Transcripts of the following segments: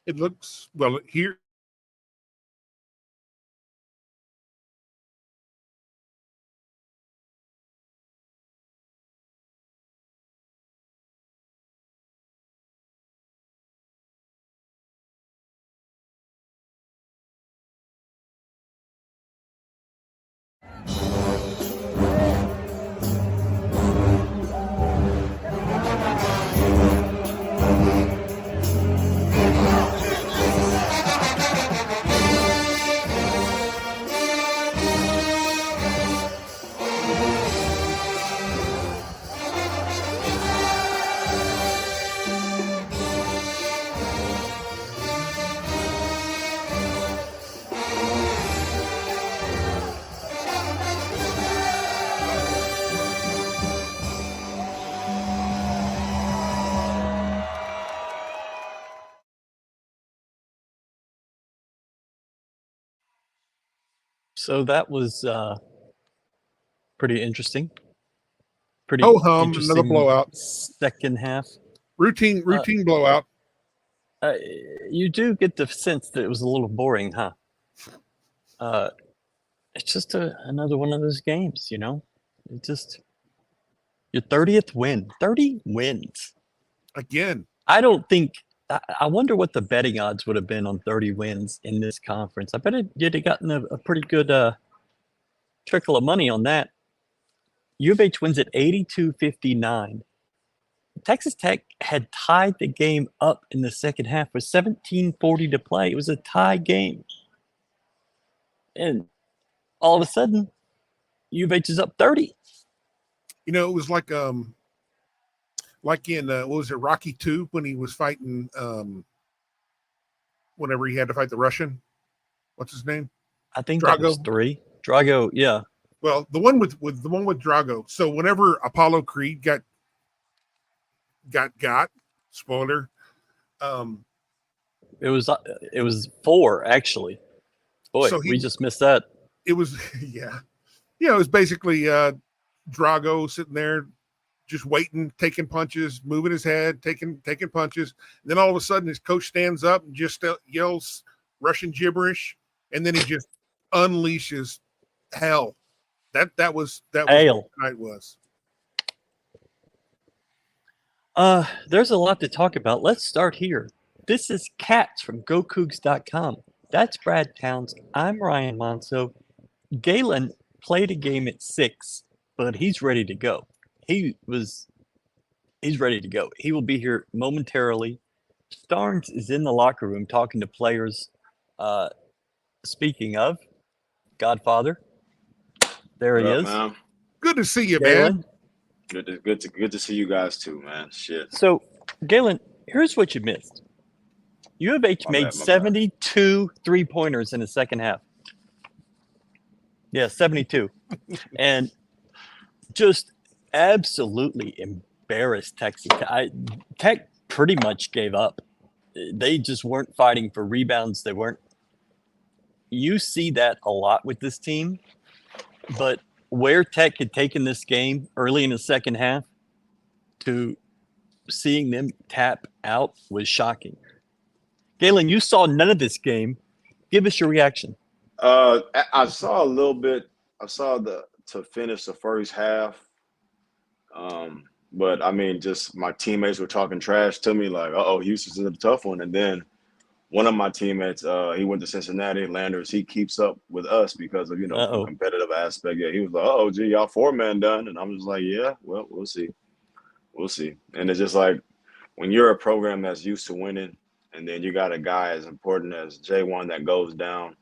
It looks well here. So that was pretty interesting. Pretty Ho hum, another interesting blowout. second half. Routine blowout. You do get the sense that it was a little boring, huh? It's just another one of those games, you know? It just your 30th win. 30 wins. Again. I don't think I wonder what the betting odds would have been on 30 wins in this conference. I bet you'd have gotten a pretty good trickle of money on that. U of H wins at 82-59. Texas Tech had tied the game up in the second half with 17:40 to play. It was a tie game. And all of a sudden, U of H is up 30. You know, it was like in what was it, Rocky 2 when he was fighting whenever he had to fight the Russian. What's his name? I think Drago. That was 3. Drago, yeah. Well, the one with Drago. So whenever Apollo Creed got spoiler, it was 4 actually. Boy, so we just missed that. It was yeah. It was basically Drago sitting there just waiting, taking punches, moving his head, taking punches. And then all of a sudden his coach stands up and just yells Russian gibberish, and then he just unleashes hell. That was what tonight was. There's a lot to talk about. Let's start here. This is Cats from GoCougs.com. That's Brad Towns. I'm Ryan Monso. Galen played a game at 6, but he's ready to go. He's ready to go. He will be here momentarily. Starnes is in the locker room talking to players. Speaking of Godfather, there he is. Man? Good to see you, Galen. Man. Good to see you guys too, man. Shit. So, Galen, here's what you missed. U of H made 72 3-pointers in the second half. Yeah, 72. And just absolutely embarrassed Texas. Tech pretty much gave up. They just weren't fighting for rebounds. You see that a lot with this team, but where Tech had taken this game early in the second half to seeing them tap out was shocking. Galen, you saw none of this game. Give us your reaction. I saw a little bit. I saw to finish the first half. But I mean, just my teammates were talking trash to me, like, Houston's in a tough one. And then one of my teammates, he went to Cincinnati, Landers. He keeps up with us because of, the competitive aspect. Yeah, he was like, gee, y'all 4-man done. And I'm just like, yeah, well, we'll see. We'll see. And it's just like when you're a program that's used to winning and then you got a guy as important as J1 that goes down,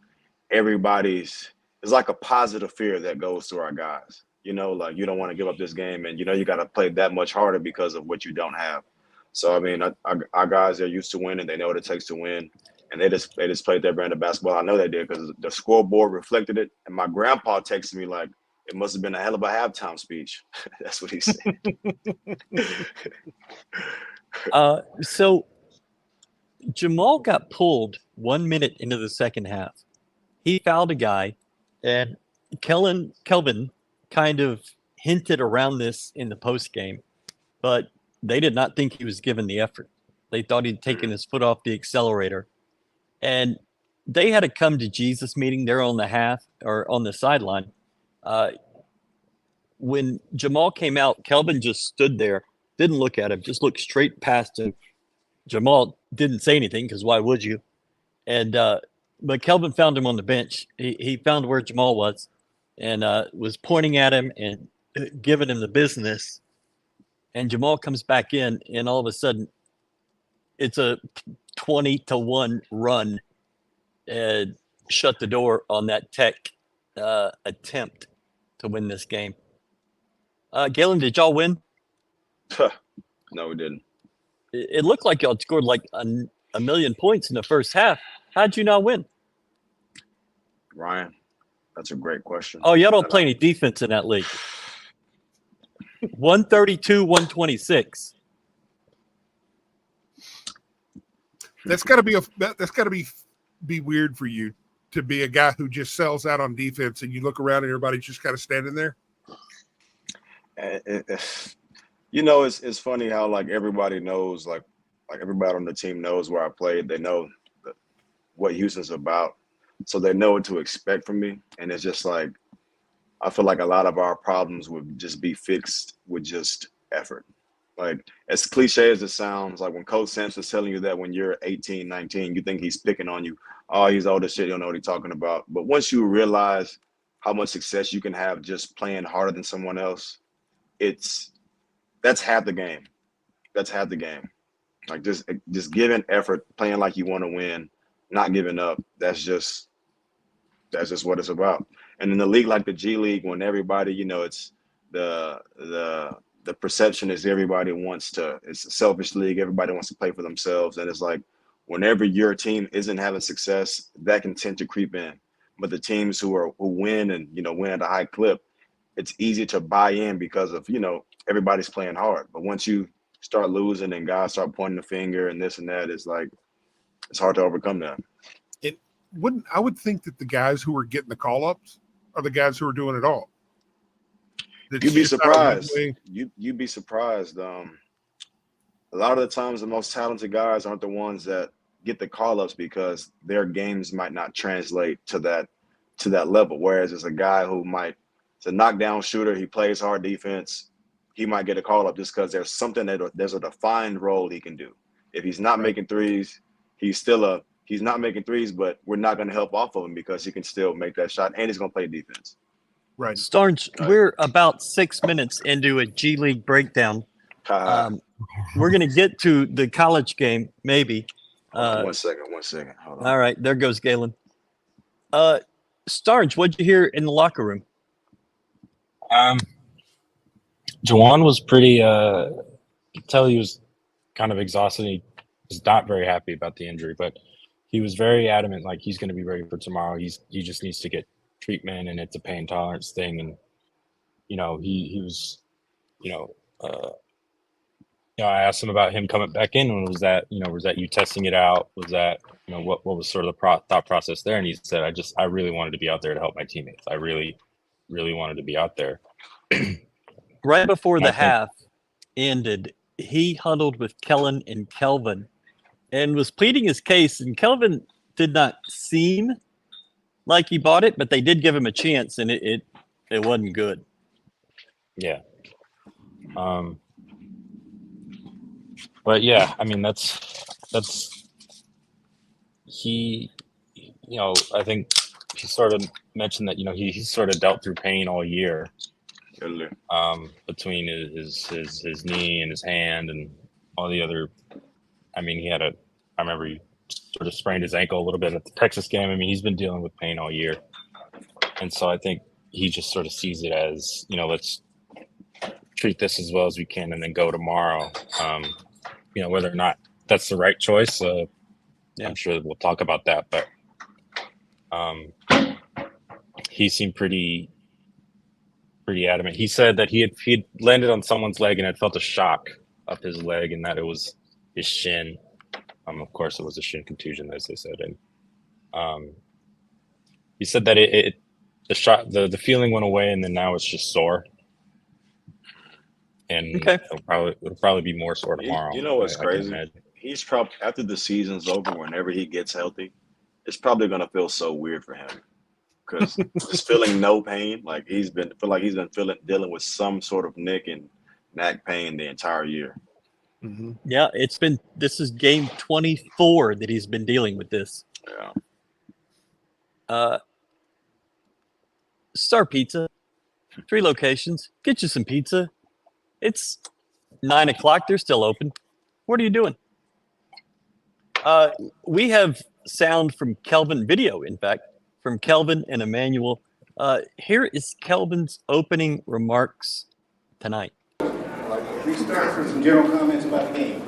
it's like a positive fear that goes through our guys. Like you don't want to give up this game and, you got to play that much harder because of what you don't have. So, I mean, our guys are used to winning. They know what it takes to win. And they just played their brand of basketball. I know they did because the scoreboard reflected it. And my grandpa texted me like, it must have been a hell of a halftime speech. That's what he said. So Jamal got pulled 1 minute into the second half. He fouled a guy, and Kelvin kind of hinted around this in the post game, but they did not think he was given the effort. They thought he'd taken his foot off the accelerator. And they had a come to Jesus meeting there on the half or on the sideline. When Jamal came out, Kelvin just stood there, didn't look at him, just looked straight past him. Jamal didn't say anything because why would you? And but Kelvin found him on the bench. He found where Jamal was and was pointing at him and giving him the business. And Jamal comes back in, and all of a sudden, it's a 20-1 run and shut the door on that Tech attempt to win this game. Galen, did y'all win? No, we didn't. It looked like y'all scored like a million points in the first half. How'd you not win? Ryan, that's a great question. Oh, y'all don't play any defense in that league. 132, 126. That's got to be weird for you to be a guy who just sells out on defense, and you look around and everybody's just kind of standing there. It's funny how like everybody knows, like everybody on the team knows where I played. They know what Houston's about, so they know what to expect from me. And it's just like I feel like a lot of our problems would just be fixed with just effort. Like as cliche as it sounds, like when Coach Sampson's telling you that when you're 18, 19, you think he's picking on you. Oh, he's old as shit. You don't know what he's talking about. But once you realize how much success you can have just playing harder than someone else, that's half the game. That's half the game. Like just giving effort, playing like you want to win, not giving up. That's just what it's about. And in the league like the G League, when everybody, it's the perception is it's a selfish league. Everybody wants to play for themselves. And it's like whenever your team isn't having success, that can tend to creep in. But the teams who win and win at a high clip, it's easy to buy in because of everybody's playing hard. But once you start losing and guys start pointing the finger and this and that, it's like it's hard to overcome that. I would think that the guys who are getting the call ups are the guys who are doing it all. You'd be surprised. You'd be surprised. A lot of the times, the most talented guys aren't the ones that get the call-ups because their games might not translate to that level. Whereas it's a guy who it's a knockdown shooter. He plays hard defense. He might get a call-up just because there's a defined role he can do. If he's not making threes, he's not making threes, but we're not going to help off of him because he can still make that shot and he's going to play defense. Right. Starnes, we're about 6 minutes into a G League breakdown. We're going to get to the college game, maybe. One second. Hold on. All right, there goes Galen. Starnes, what'd you hear in the locker room? Juwan was pretty tell he was kind of exhausted. He was not very happy about the injury, but he was very adamant, like he's going to be ready for tomorrow. He just needs to get treatment, and it's a pain tolerance thing. And he was, I asked him about him coming back in, and was that you testing it out? Was that what was sort of the thought process there? And he said, I really wanted to be out there to help my teammates. I really, really wanted to be out there. Right before the half ended, he huddled with Kellen and Kelvin and was pleading his case. And Kelvin did not seem like he bought it, but they did give him a chance, and it wasn't good. Yeah. But yeah, I mean that's he. I think he sort of mentioned that he sort of dealt through pain all year. Between his knee and his hand and all the other, I mean, I remember he sort of sprained his ankle a little bit at the Texas game. I mean, he's been dealing with pain all year. And so I think he just sort of sees it as, let's treat this as well as we can and then go tomorrow. Whether or not that's the right choice, I'm sure we'll talk about that. But he seemed pretty adamant. He said that he had landed on someone's leg and had felt a shock up his leg, and that it was his shin. Of course, it was a shin contusion, as they said. And he said that the feeling went away, and then now it's just sore. And it'll probably be more sore tomorrow. What's crazy? he's probably after the season's over, whenever he gets healthy, it's probably gonna feel so weird for him because just feeling no pain, like he's been dealing with some sort of nick and knack pain the entire year. Mm-hmm. Yeah, this is game 24 that he's been dealing with this. Yeah. Star Pizza, 3 locations. Get you some pizza. It's 9 o'clock. They're still open. What are you doing? We have sound from Kelvin, video, in fact, from Kelvin and Emmanuel. Here is Kelvin's opening remarks tonight. We start with some general comments about the game.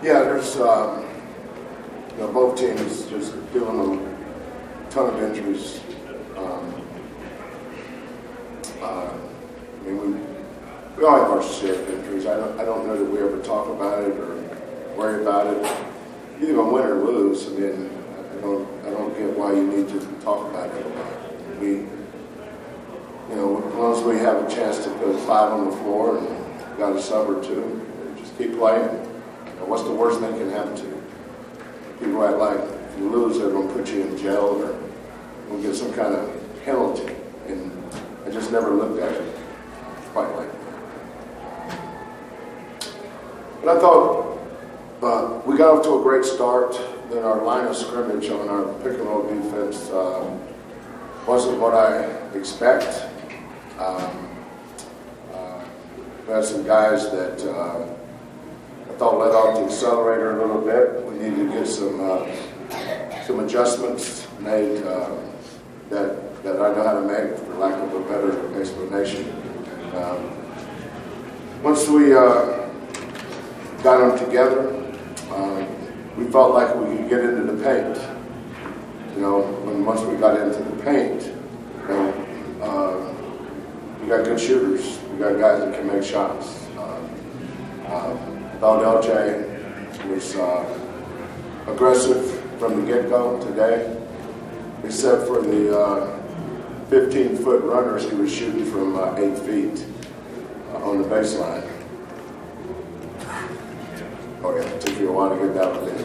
Yeah, there's, both teams just dealing with a ton of injuries. We all have our share of injuries. I don't know that we ever talk about it or worry about it. Either gonna win or lose. I mean, I don't get why you need to talk about it a lot. As long as we have a chance to put 5 on the floor and got a sub or 2, just keep playing. What's the worst that can happen to you? People act like if you lose, they're going to put you in jail or you'll get some kind of penalty. And I just never looked at it quite like that. But I thought we got off to a great start. Then our line of scrimmage on our pick and roll defense wasn't what I expect. We had some guys that I thought let off the accelerator a little bit. We needed to get some adjustments made that I know how to make, for lack of a better explanation. Once we got them together, we felt like we could get into the paint. Once we got into the paint, we got good shooters. We got guys that can make shots. Thought LJ was aggressive from the get-go today, except for the 15-foot runners he was shooting from 8 feet on the baseline. Oh yeah, it took you a while to get that one in.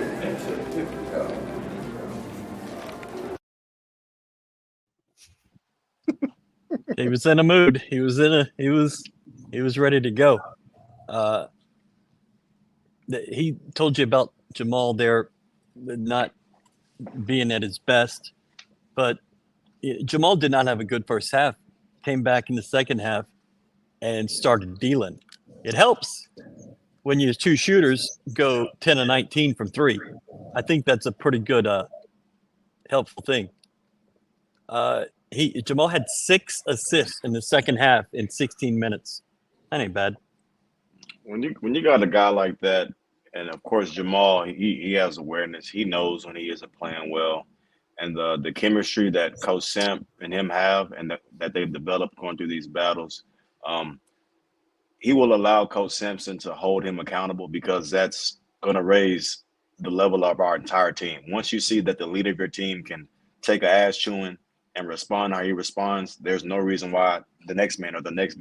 Yeah. He was in a mood. He was ready to go. He told you about Jamal there not being at his best, but Jamal did not have a good first half. Came back in the second half and started dealing. It helps when your 2 shooters go 10 and 19 from 3. I think that's a pretty good helpful thing. Jamal had 6 assists in the second half in 16 minutes. That ain't bad. When you got a guy like that, and of course Jamal, he has awareness. He knows when he isn't playing well, and the chemistry that Coach Samp and him have, and that they've developed going through these battles, he will allow Coach Sampson to hold him accountable because that's going to raise the level of our entire team. Once you see that the leader of your team can take an ass chewing and respond how he responds, there's no reason why the next man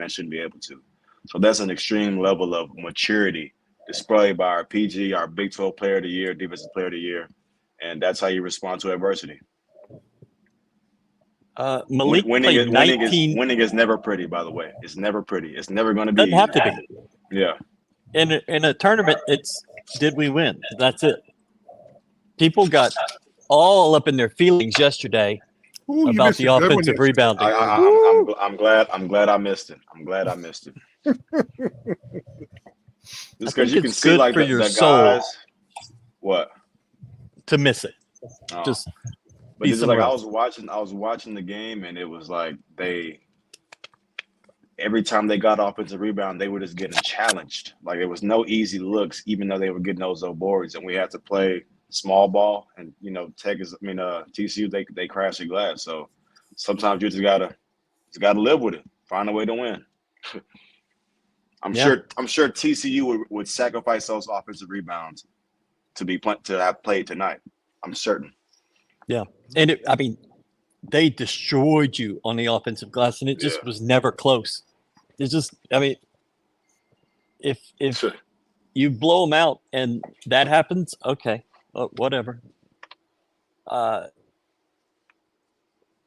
shouldn't be able to. So that's an extreme level of maturity displayed by our PG, our Big 12 Player of the Year, Defensive Player of the Year, and that's how you respond to adversity. Malik played 19. Winning is never pretty, by the way. It's never pretty. It's never going to be. Doesn't have to be. Yeah. In a tournament, it's did we win? That's it. People got all up in their feelings yesterday about the offensive rebounding. I'm glad I missed it. I'm glad I missed it. Just because you can see like the guys. What? To miss it. Oh. Just. But it's like I was watching the game, and it was like every time they got offensive rebound, they were just getting challenged. Like it was no easy looks, even though they were getting those boards, and we had to play small ball. And TCU they crash the glass. So sometimes you just gotta live with it, find a way to win. I'm sure TCU would sacrifice those offensive rebounds to have played tonight. I'm certain. Yeah. And they destroyed you on the offensive glass, and it just was never close. It's just, if you blow them out, and that happens. Okay, whatever.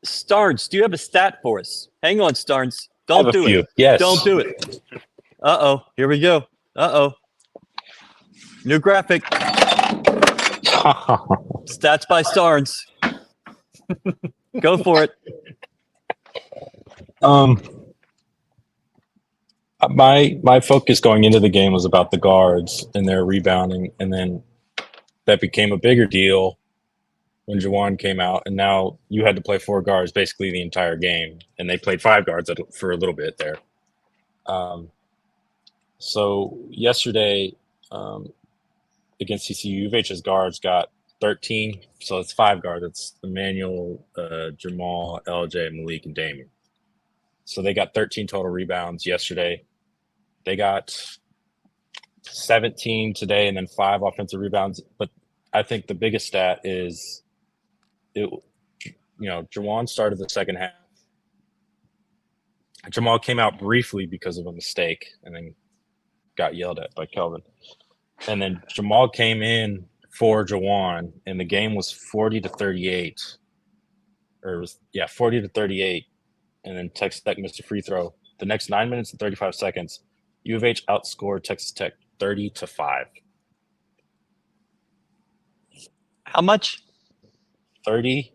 Starnes, do you have a stat for us? Hang on, Starnes. I have Don't a do few. it. Yes. Don't do it. Here we go. New graphic. Stats by Starnes. Go for it. My focus going into the game was about the guards and their rebounding, and then that became a bigger deal when Juwan came out, and now you had to play 4 guards basically the entire game, and they played 5 guards for a little bit there. So yesterday against CCU, U of H's guards got 13, so it's 5 guards. It's Emmanuel, Jamal, LJ, Malik, and Damien. So they got 13 total rebounds yesterday. They got 17 today and then 5 offensive rebounds. But I think the biggest stat is, Juwan started the second half. Jamal came out briefly because of a mistake and then got yelled at by Kelvin. And then Jamal came in for Juwan, and the game was 40-38. 40-38. And then Texas Tech missed a free throw. The next 9 minutes and 35 seconds, U of H outscored Texas Tech 30-5. How much? 30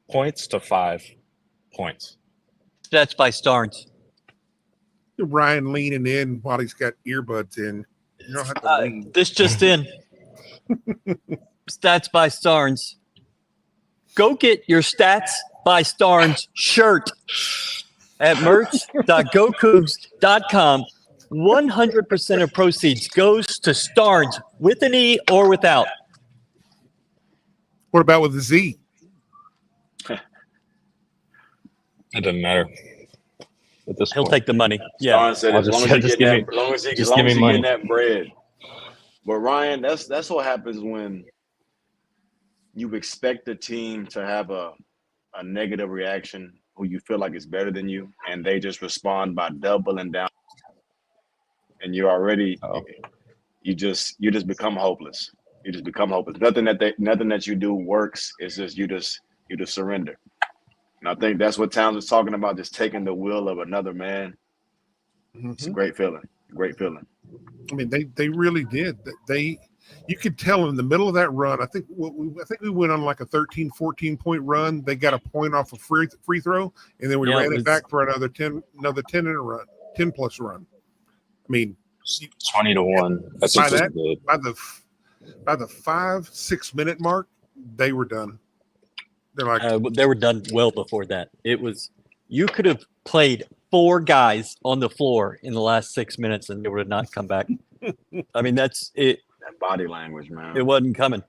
points to 5 points. Stats by Starnes. Ryan leaning in while he's got earbuds in. You don't have to lean. This just in. Stats by Starnes. Go get your Stats by Starnes shirt at merch.gocougs.com. 100% of proceeds goes to Starnes with an E or without. What about with the Z? It doesn't matter. At this He'll point. take the money. Yeah. Don said, as long as you get that bread. But Ryan, that's what happens when you expect the team to have a negative reaction who you feel like is better than you, and they just respond by doubling down, and you're already you just become hopeless. You just become hopeless. Nothing that you do works. It's just you just surrender. And I think that's what Towns was talking about, just taking the will of another man. Mm-hmm. It's a great feeling. Great feeling. I mean, they really did. You could tell in the middle of that run. I think we went on like a 13, 14-point run. They got a point off a free throw, and then we ran it back for another 10 in a run, 10+ run. I mean, 20-1. That's by the 5-6 minute mark, they were done. They're like they were done well before that. It was, you could have played 4 guys on the floor in the last 6 minutes and they would have not come back. I mean, that's it. That body language, man. It wasn't coming.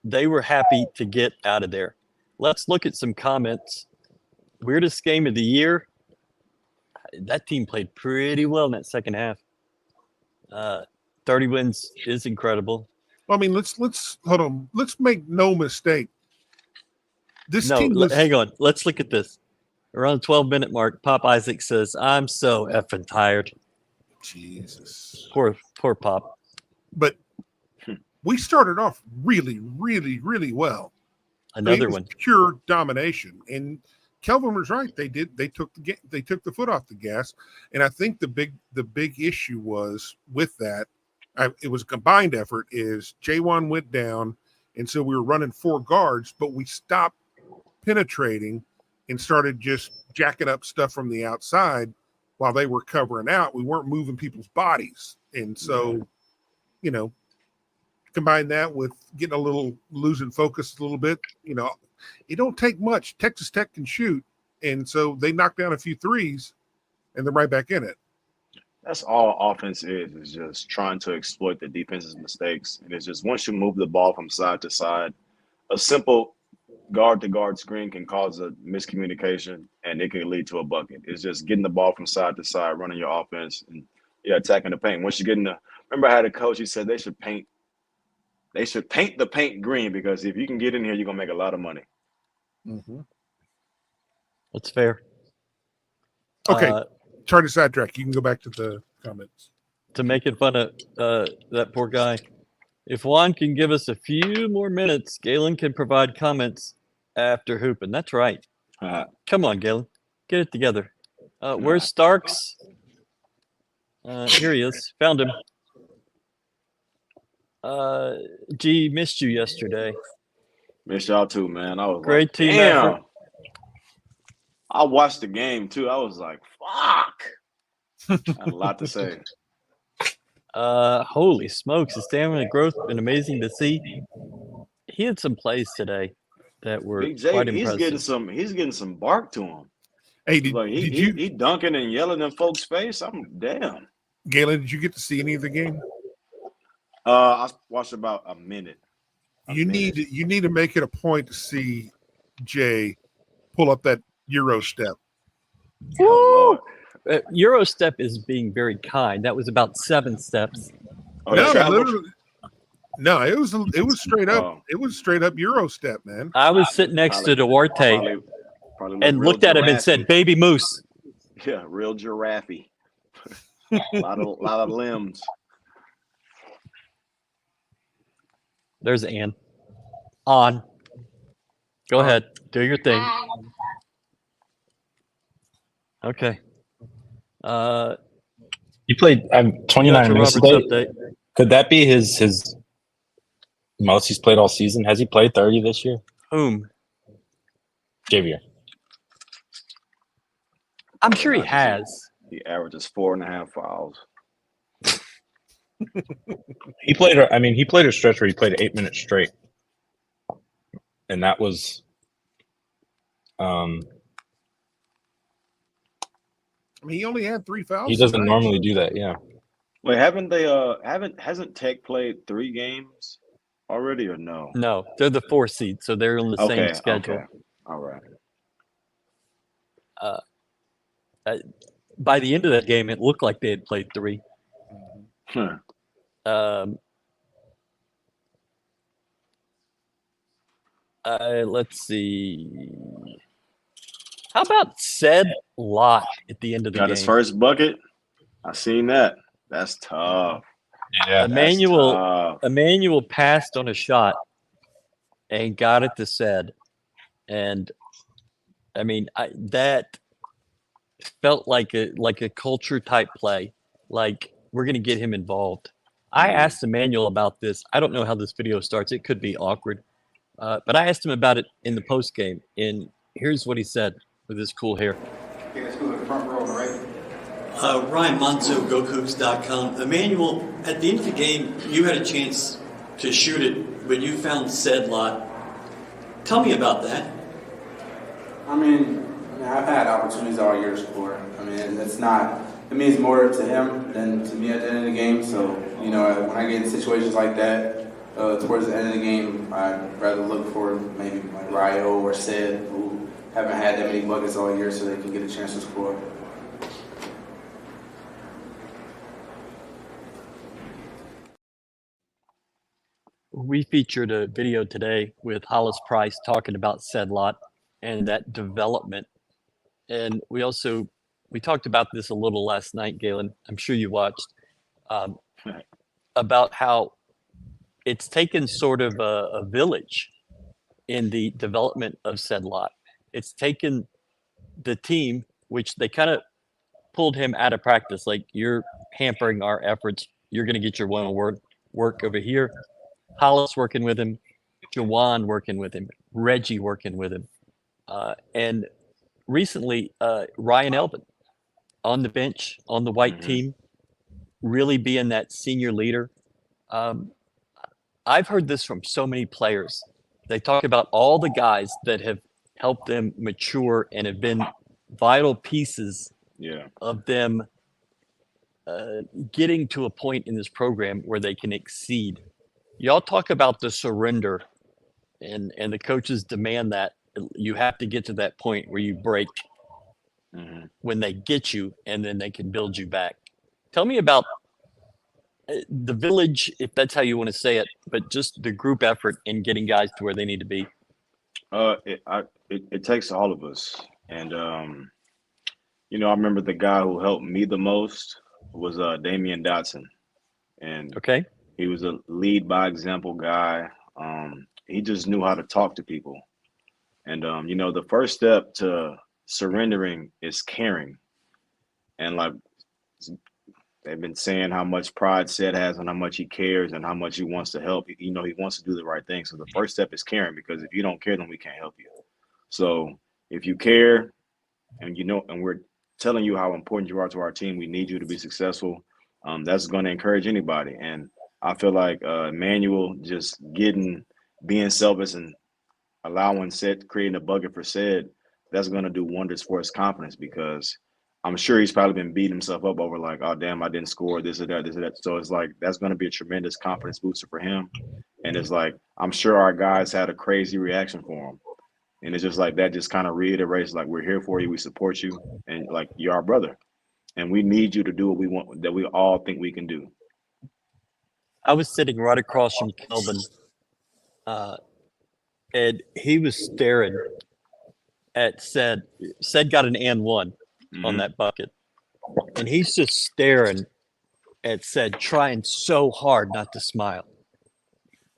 They were happy to get out of there. Let's look at some comments. Weirdest game of the year. That team played pretty well in that second half. 30 wins is incredible. Well, I mean, let's hold on. Let's make no mistake. Hang on. Let's look at this. Around the 12-minute mark, Pop Isaac says, "I'm so effing tired." Jesus. Poor Pop. But we started off really, really, really well. Another one. Pure domination. And Kelvin was right. They took the foot off the gas. And I think the big issue was with that. It was a combined effort. Is J1 went down, and so we were running 4 guards, but we stopped penetrating and started just jacking up stuff from the outside while they were covering out. We weren't moving people's bodies. And so, combine that with getting a little losing focus a little bit, it don't take much. Texas Tech can shoot. And so they knocked down a few threes and they're right back in it. That's all offense is just trying to exploit the defense's mistakes. And it's just once you move the ball from side to side, a simple guard-to-guard screen can cause a miscommunication, and it can lead to a bucket. It's just getting the ball from side to side, running your offense, and attacking the paint. Once you get remember I had a coach, he said they should paint the paint green, because if you can get in here, you're going to make a lot of money. Mm-hmm. That's fair. Okay. Try to sidetrack. You can go back to the comments. to making fun of that poor guy. If Juan can give us a few more minutes, Galen can provide comments after hooping. That's right. Come on, Galen. Get it together. Where's Starks? Here he is. Found him. G, missed you yesterday. Missed y'all too, man. I was Great like, team damn. effort. I watched the game too. I was like, fuck. I had a lot to say. Holy smokes, his stamina growth been amazing to see. He had some plays today that were Big J, quite he's impressive. getting some bark to him. Hey, Like he dunking and yelling in folks' face. I'm damn. Galen, did you get to see any of the game? I watched about a minute. You need to make it a point to see Jay pull up that Euro step. Oh, Euro step is being very kind. That was about 7 steps. oh, No, that literally, no, it was straight up. Oh. It was straight up Euro step, man. I was sitting next to Duarte probably and looked at him and said, "Baby moose." "Yeah, real giraffe. a lot of limbs." There's Ann. On. Go ahead. Do your thing. Okay. He played 29 Walter minutes Roberts today. update. Could that be his most he's played all season? Has he played 30 this year? Whom? Javier. I'm sure he has. He averages 4.5 fouls. He played a stretch where he played 8 minutes straight. And that was I mean, he only had 3 fouls. he doesn't tonight. normally do that, yeah. Wait, hasn't Tech played 3 games already or no? No, they're the 4 seed, so they're on the same schedule. Okay. All right. By the end of that game, it looked like they had played 3. Let's see. How about said Lot at the end of the Got game? his first bucket. I seen that. That's tough. Yeah. Emmanuel passed on a shot and got it to said, and I mean that felt like a culture type play. Like, we're gonna get him involved. I asked Emmanuel about this. I don't know how this video starts. It could be awkward, but I asked him about it in the post game, and here's what he said with his cool hair. Okay, let's go to the front row on the right. Ryan Monzo, GoCoogs.com. Emmanuel, at the end of the game, you had a chance to shoot it, but you found said Lot. Tell me about that. I mean, I've had opportunities all year to score. I mean, it means more to him than to me at the end of the game. So, when I get in situations like that, towards the end of the game, I'd rather look for maybe like Ryo or Sid, who haven't had that many buckets all year, so they can get a chance to score. We featured a video today with Hollis Price talking about said Lot and that development. And we talked about this a little last night, Galen. I'm sure you watched, about how it's taken sort of a village in the development of said Lot. It's taken the team, which they kind of pulled him out of practice. Like, you're hampering our efforts. You're going to get your one-on-one work over here. Hollis working with him, Jawan working with him, Reggie working with him. And recently, Ryan Elvin on the bench, on the white team, really being that senior leader. I've heard this from so many players. They talk about all the guys that have helped them mature and have been vital pieces of them getting to a point in this program where they can exceed. Y'all talk about the surrender, and the coaches demand that you have to get to that point where you break when they get you, and then they can build you back. Tell me about the village, if that's how you want to say it, but just the group effort in getting guys to where they need to be. It takes all of us, and I remember the guy who helped me the most was Damian Dotson, and Okay. he was a lead by example guy. He just knew how to talk to people, and the first step to surrendering is caring, and like they've been saying how much pride Seth has and how much he cares and how much he wants to help. He wants to do the right thing. So the first step is caring, because if you don't care, then we can't help you. So if you care, and and we're telling you how important you are to our team, we need you to be successful. That's going to encourage anybody. And I feel like Emmanuel just being selfish and allowing Seth, creating a bucket for Seth, that's going to do wonders for his confidence, because I'm sure he's probably been beating himself up over like, oh, damn, I didn't score this or that, this or that. So it's like, that's going to be a tremendous confidence booster for him. And it's like, I'm sure our guys had a crazy reaction for him. And it's just like, that just kind of reiterates, like, we're here for you. We support you. And like, you're our brother. And we need you to do what we want, that we all think we can do. I was sitting right across from Kelvin, and he was staring at Seth. Seth got an and one on that bucket. And he's just staring at Seth, trying so hard not to smile.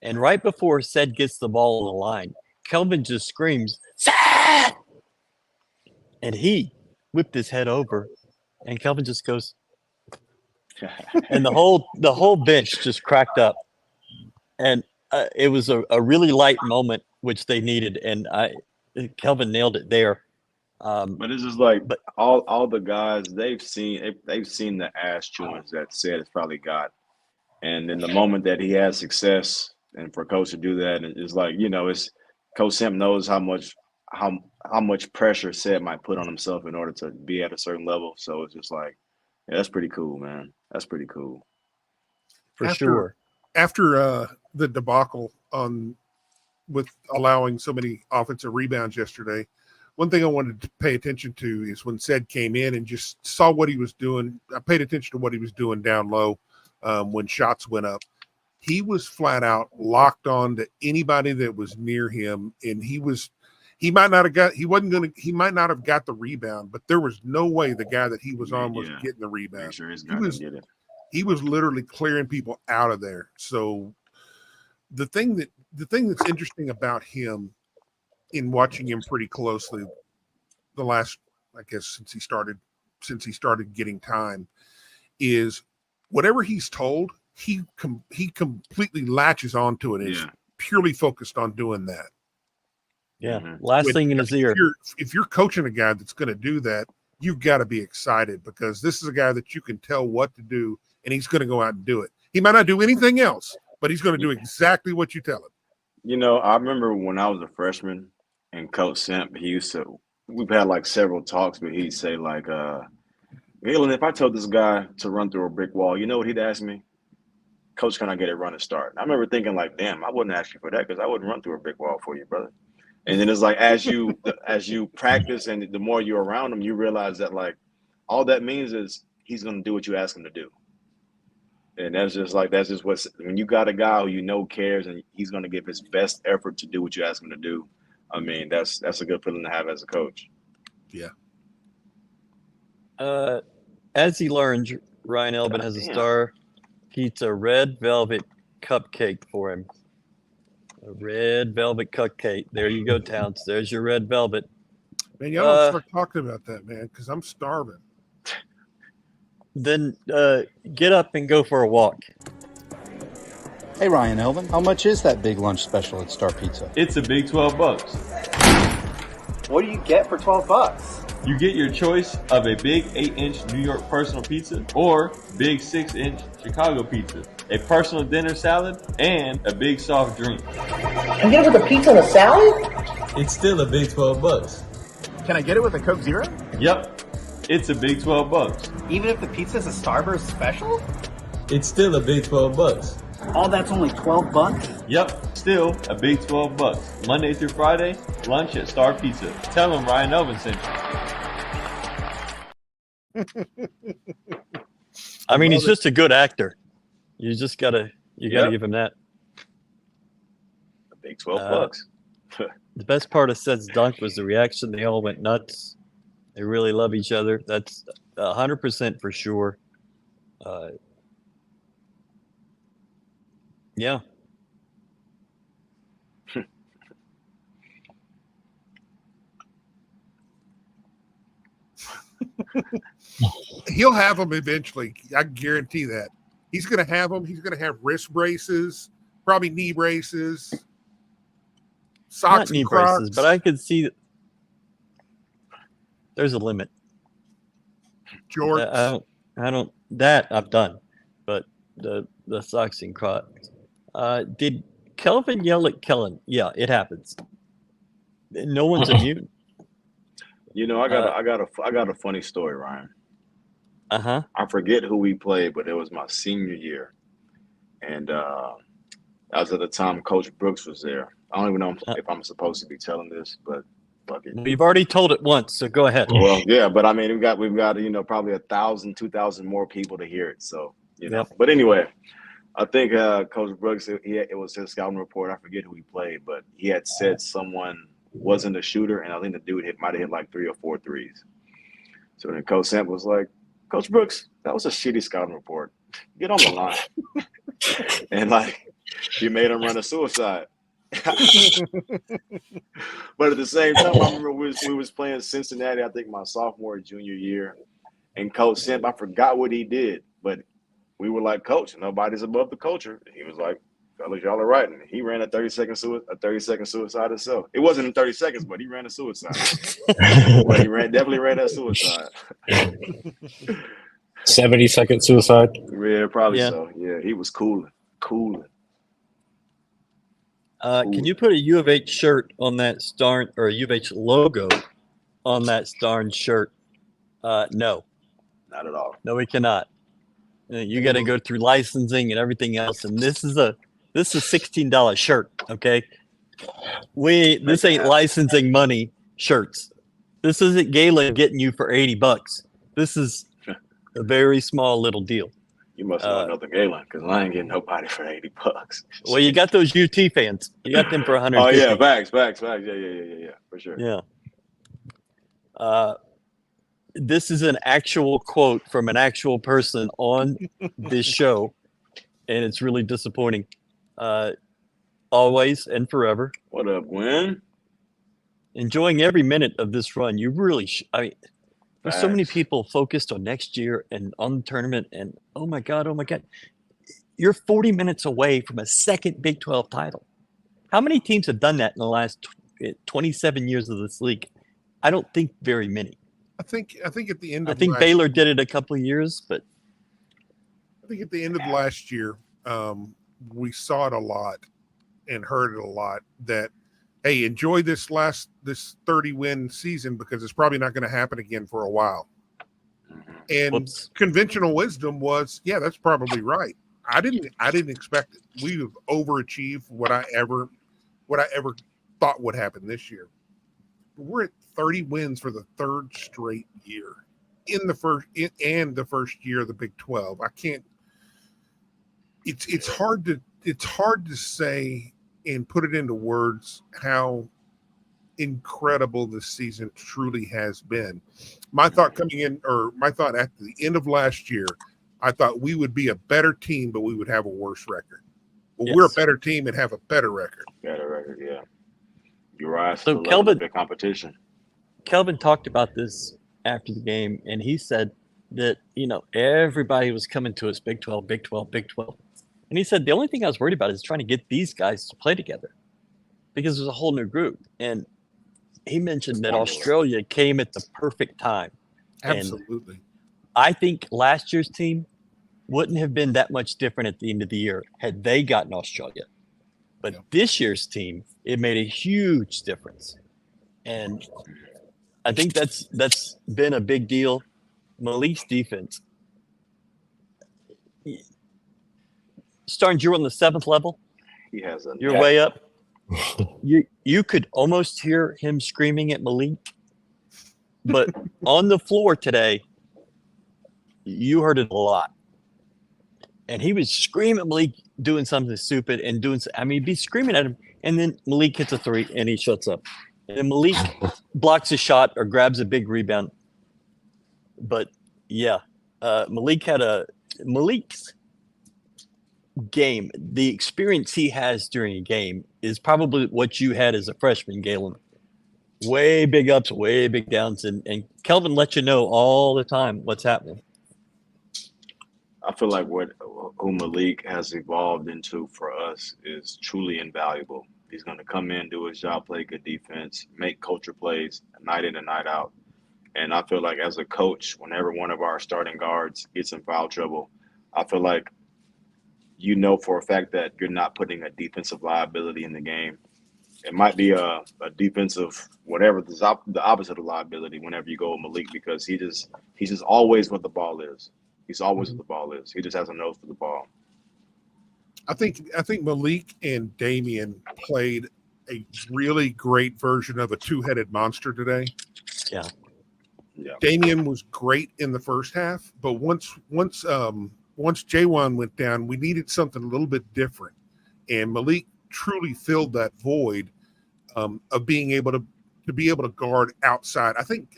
And right before Seth gets the ball on the line, Kelvin just screams, Seth! And he whipped his head over, and Kelvin just goes, and the whole bench just cracked up. And it was a really light moment, which they needed. And Kelvin nailed it there. But it's just like, all the guys, they've seen the ass chewings that Seth has probably got, and in the moment that he has success, and for Coach to do that, it's like, it's Coach Simp knows how much pressure Seth might put on himself in order to be at a certain level. So it's just like, yeah, that's pretty cool, man. That's pretty cool. For sure. After the debacle with allowing so many offensive rebounds yesterday, one thing I wanted to pay attention to is when Seth came in and just saw what he was doing. I paid attention to what he was doing down low when shots went up. He was flat out locked on to anybody that was near him, and he might not have got the rebound, but there was no way the guy that he was on was getting the rebound. Make sure his guy didn't get it. He was literally clearing people out of there. So the thing that's interesting about him, in watching him pretty closely the last, I guess, since he started getting time, is whatever he's told, he completely latches onto it and is purely focused on doing that. Yeah. Last thing in his ear. If you're coaching a guy that's going to do that, you've got to be excited, because this is a guy that you can tell what to do, and he's going to go out and do it. He might not do anything else, but he's going to do exactly what you tell him. I remember when I was a freshman, and Coach Simp, we've had like several talks, but he'd say like, Galen, if I told this guy to run through a brick wall, you know what he'd ask me? Coach, can I get a run and start? And I remember thinking like, damn, I wouldn't ask you for that, because I wouldn't run through a brick wall for you, brother. And then it's like, as you practice and the more you're around him, you realize that like all that means is he's going to do what you ask him to do. And that's just when you got a guy who cares, and he's going to give his best effort to do what you ask him to do. I mean, that's a good feeling to have as a coach. Yeah. As he learned, Ryan Elvin has a Star Pizza red velvet cupcake for him. A red velvet cupcake. There you go, Towns. There's your red velvet. Man, y'all don't start talking about that, man, because I'm starving. Then get up and go for a walk. Hey, Ryan Elvin, how much is that big lunch special at Star Pizza? It's a big $12. What do you get for $12? You get your choice of a big 8-inch New York personal pizza or big 6-inch Chicago pizza, a personal dinner salad, and a big soft drink. And get it with a pizza and a salad? It's still a big $12. Can I get it with a Coke Zero? Yep, it's a big $12. Even if the pizza's a Starburst special? It's still a big $12. All that's only $12? Yep, still a big $12. Monday through Friday, lunch at Star Pizza. Tell them Ryan Elvin sent you. I mean, he's just a good actor. You just gotta give him that. A big $12. The best part of Seth's dunk was the reaction. They all went nuts. They really love each other. That's 100% for sure. Yeah. He'll have them eventually. I guarantee that. He's going to have them. He's going to have wrist braces, probably knee braces, socks Not knee and Crocs. braces, but I could see that there's a limit. Jorts. I don't that I've done, but the socks and Crocs. Did Kelvin yell at Kellen? Yeah, it happens. No one's immune. You know, I got a funny story, Ryan. Uh-huh. I forget who we played, but it was my senior year, and that was at the time Coach Brooks was there. I don't even know if I'm supposed to be telling this, but fuck it. We've already told it once, so go ahead. Well, yeah, but I mean, we've got probably 1,000, 2,000 more people to hear it. So Yep. But anyway, I think Coach Brooks, it was his scouting report. I forget who he played, but he had said someone wasn't a shooter, and I think the dude might have hit like 3 or 4 threes. So then Coach Samp was like, Coach Brooks, that was a shitty scouting report. Get on the line. And like, he made him run a suicide. But at the same time, I remember we was playing Cincinnati, I think my sophomore or junior year, and Coach Simp, I forgot what he did, but we were like, Coach, nobody's above the culture. He was like, fellas, y'all are right. And he ran a 30-second suicide himself. It wasn't in 30 seconds, but he ran a suicide. But he definitely ran that suicide. 70-second suicide. Yeah, probably so. Yeah, he was cooling. Can you put a U of H shirt on that Starn, or a U of H logo on that Starn shirt? No. Not at all. No, we cannot. You got to go through licensing and everything else. And this is a $16 shirt. Okay. This ain't licensing money shirts. This isn't Galen getting you for $80. This is a very small little deal. You must know another Galen, because I ain't getting nobody for $80. Well, you got those UT fans. You got them for $150. Oh yeah, facts. Yeah, for sure. Yeah. This is an actual quote from an actual person on this show, and it's really disappointing. Always and forever. What up, Gwen? Enjoying every minute of this run. You really, there's so many people focused on next year and on the tournament, and oh my God. You're 40 minutes away from a second Big 12 title. How many teams have done that in the last 27 years of this league? I don't think very many. I think at the end of Baylor did it a couple of years, but I think at the end of last year, we saw it a lot and heard it a lot that, hey, enjoy this 30-win season because it's probably not going to happen again for a while. And conventional wisdom was, yeah, that's probably right. I didn't expect it. We have overachieved what I ever thought would happen this year. But we're at 30 wins for the third straight year in the first year of the Big 12. I can't. It's hard to say and put it into words how incredible this season truly has been. My thought at the end of last year, I thought we would be a better team, but we would have a worse record. Well, yes. We're a better team and have a better record. Better record, yeah. You're right. So Kelvin, the competition. Kelvin talked about this after the game, and he said that, everybody was coming to us, Big 12, Big 12, Big 12. And he said, the only thing I was worried about is trying to get these guys to play together because there's a whole new group. And he mentioned that Australia came at the perfect time. Absolutely. And I think last year's team wouldn't have been that much different at the end of the year had they gotten Australia. But this year's team, it made a huge difference. And I think that's been a big deal. Malik's defense. Starnes, you're on the 7th level. He has You're way up. You could almost hear him screaming at Malik. But on the floor today, you heard it a lot. And he was screaming at Malik, doing something stupid and he'd be screaming at him. And then Malik hits a 3 and he shuts up. And then Malik blocks a shot or grabs a big rebound. But yeah, Malik had Malik's game, the experience he has during a game is probably what you had as a freshman, Galen. Way big ups, way big downs, and Kelvin lets you know all the time what's happening. I feel like who Malik has evolved into for us is truly invaluable. He's going to come in, do his job, play good defense, make culture plays night in and night out. And I feel like as a coach, whenever one of our starting guards gets in foul trouble, I feel like you know for a fact that you're not putting a defensive liability in the game. It might be a defensive whatever, the opposite of liability whenever you go with Malik, because he's just always what the ball is. He's always what the ball is. He just has a nose for the ball. I think Malik and Damian played a really great version of a two-headed monster today. Yeah. Damian was great in the first half, but once J1 went down, we needed something a little bit different, and Malik truly filled that void of being able to be able to guard outside. I think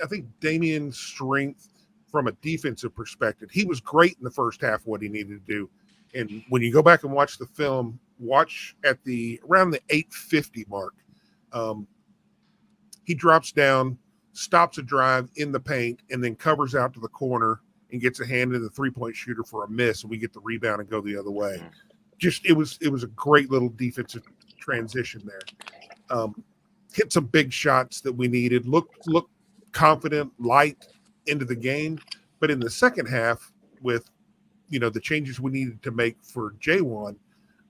Damian's strength from a defensive perspective, he was great in the first half what he needed to do. And when you go back and watch the film, watch at around the 8:50 mark, he drops down, stops a drive in the paint, and then covers out to the corner and gets a hand in the three-point shooter for a miss, and we get the rebound and go the other way. Just it was a great little defensive transition there. Hit some big shots that we needed. Looked confident, light into the game. But in the second half, with the changes we needed to make for J1,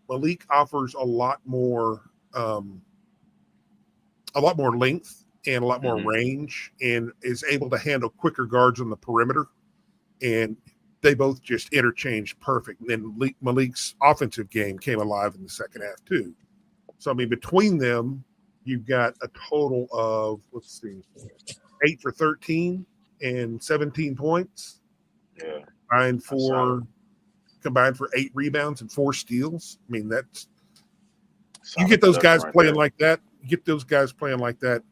Malik offers a lot more length and a lot more range, and is able to handle quicker guards on the perimeter. And they both just interchanged perfect. And then Malik's offensive game came alive in the second half too. So, I mean, between them, you've got a total of, 8 for 13 and 17 points. Yeah. Combined for 8 rebounds and 4 steals. I mean, you get those guys playing like that. You get those guys playing like that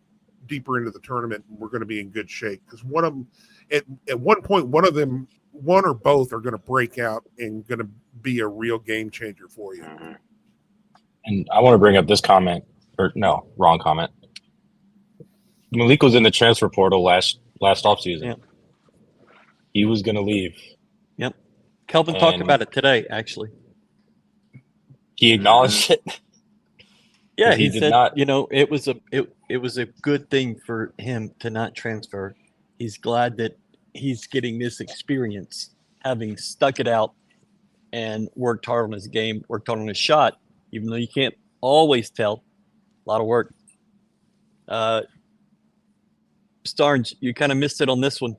deeper into the tournament, and we're going to be in good shape, because one of them, at one point, one or both are going to break out and going to be a real game changer for you. Mm-hmm. And I want to bring up this comment, wrong comment. Malik was in the transfer portal last offseason. Yep. He was going to leave. Yep. Kelvin talked about it today, actually. He acknowledged it. Yeah, he said, it was a good thing for him to not transfer. He's glad that he's getting this experience, having stuck it out and worked hard on his game, worked hard on his shot, even though you can't always tell. A lot of work. Starnes, you kind of missed it on this one.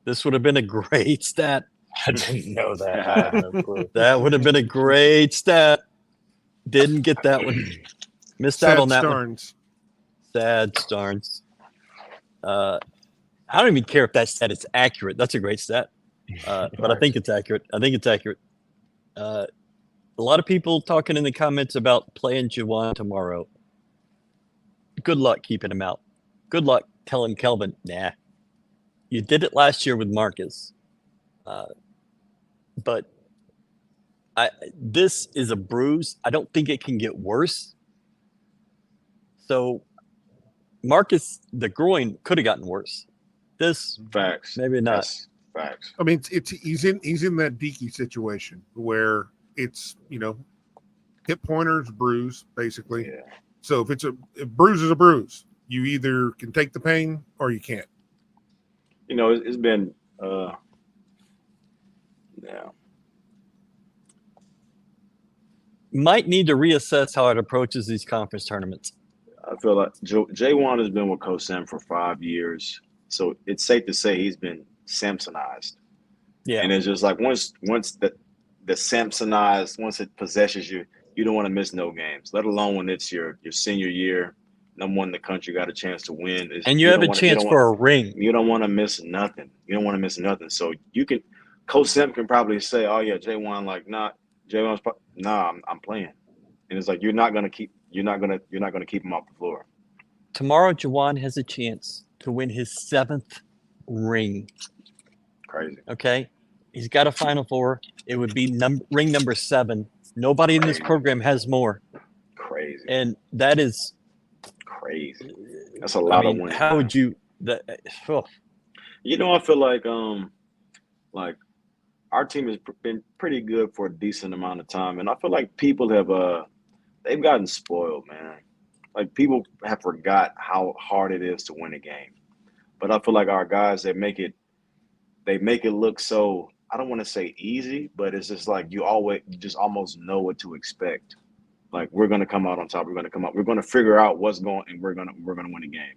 This would have been a great stat. I didn't know that. I had no clue. That would have been a great stat. Didn't get that one. Missed out on that one. Sad Starnes. I don't even care if that stat is accurate. That's a great stat. But I think it's accurate. A lot of people talking in the comments about playing Juwan tomorrow. Good luck keeping him out. Good luck telling Kelvin, nah. You did it last year with Marcus. But this is a bruise. I don't think it can get worse. So Marcus, the groin could have gotten worse. This facts, maybe not. That's facts. I mean, he's in that Deaky situation where it's hip pointers, bruise, basically. Yeah. So if a bruise is a bruise, you either can take the pain or you can't. It's been Might need to reassess how it approaches these conference tournaments. I feel like J1 has been with Coach Sam for 5 years, so it's safe to say he's been Samsonized. Yeah, and it's just like once the Samsonized, once it possesses you, you don't want to miss no games. Let alone when it's your senior year, number one in the country, got a chance to win, and you have a chance for a ring. You don't want to miss nothing. So you can, Coach Sam can probably say, "Oh yeah, J1, like J1's I'm playing," and it's like you're not gonna keep him off the floor. Tomorrow, Juwan has a chance to win his 7th ring. Crazy. Okay, He's got a Final Four. It would be ring number 7. Nobody in this program has more. Crazy. And that is crazy. That's a lot of winning. How would you that? Oh. You know, I feel like our team has been pretty good for a decent amount of time, and I feel like people have they've gotten spoiled, man. Like people have forgot how hard it is to win a game. But I feel like our guys, they make it look so, I don't want to say easy, but it's just like you just almost know what to expect. Like we're gonna come out on top. We're gonna figure out what's going, and we're gonna win a game.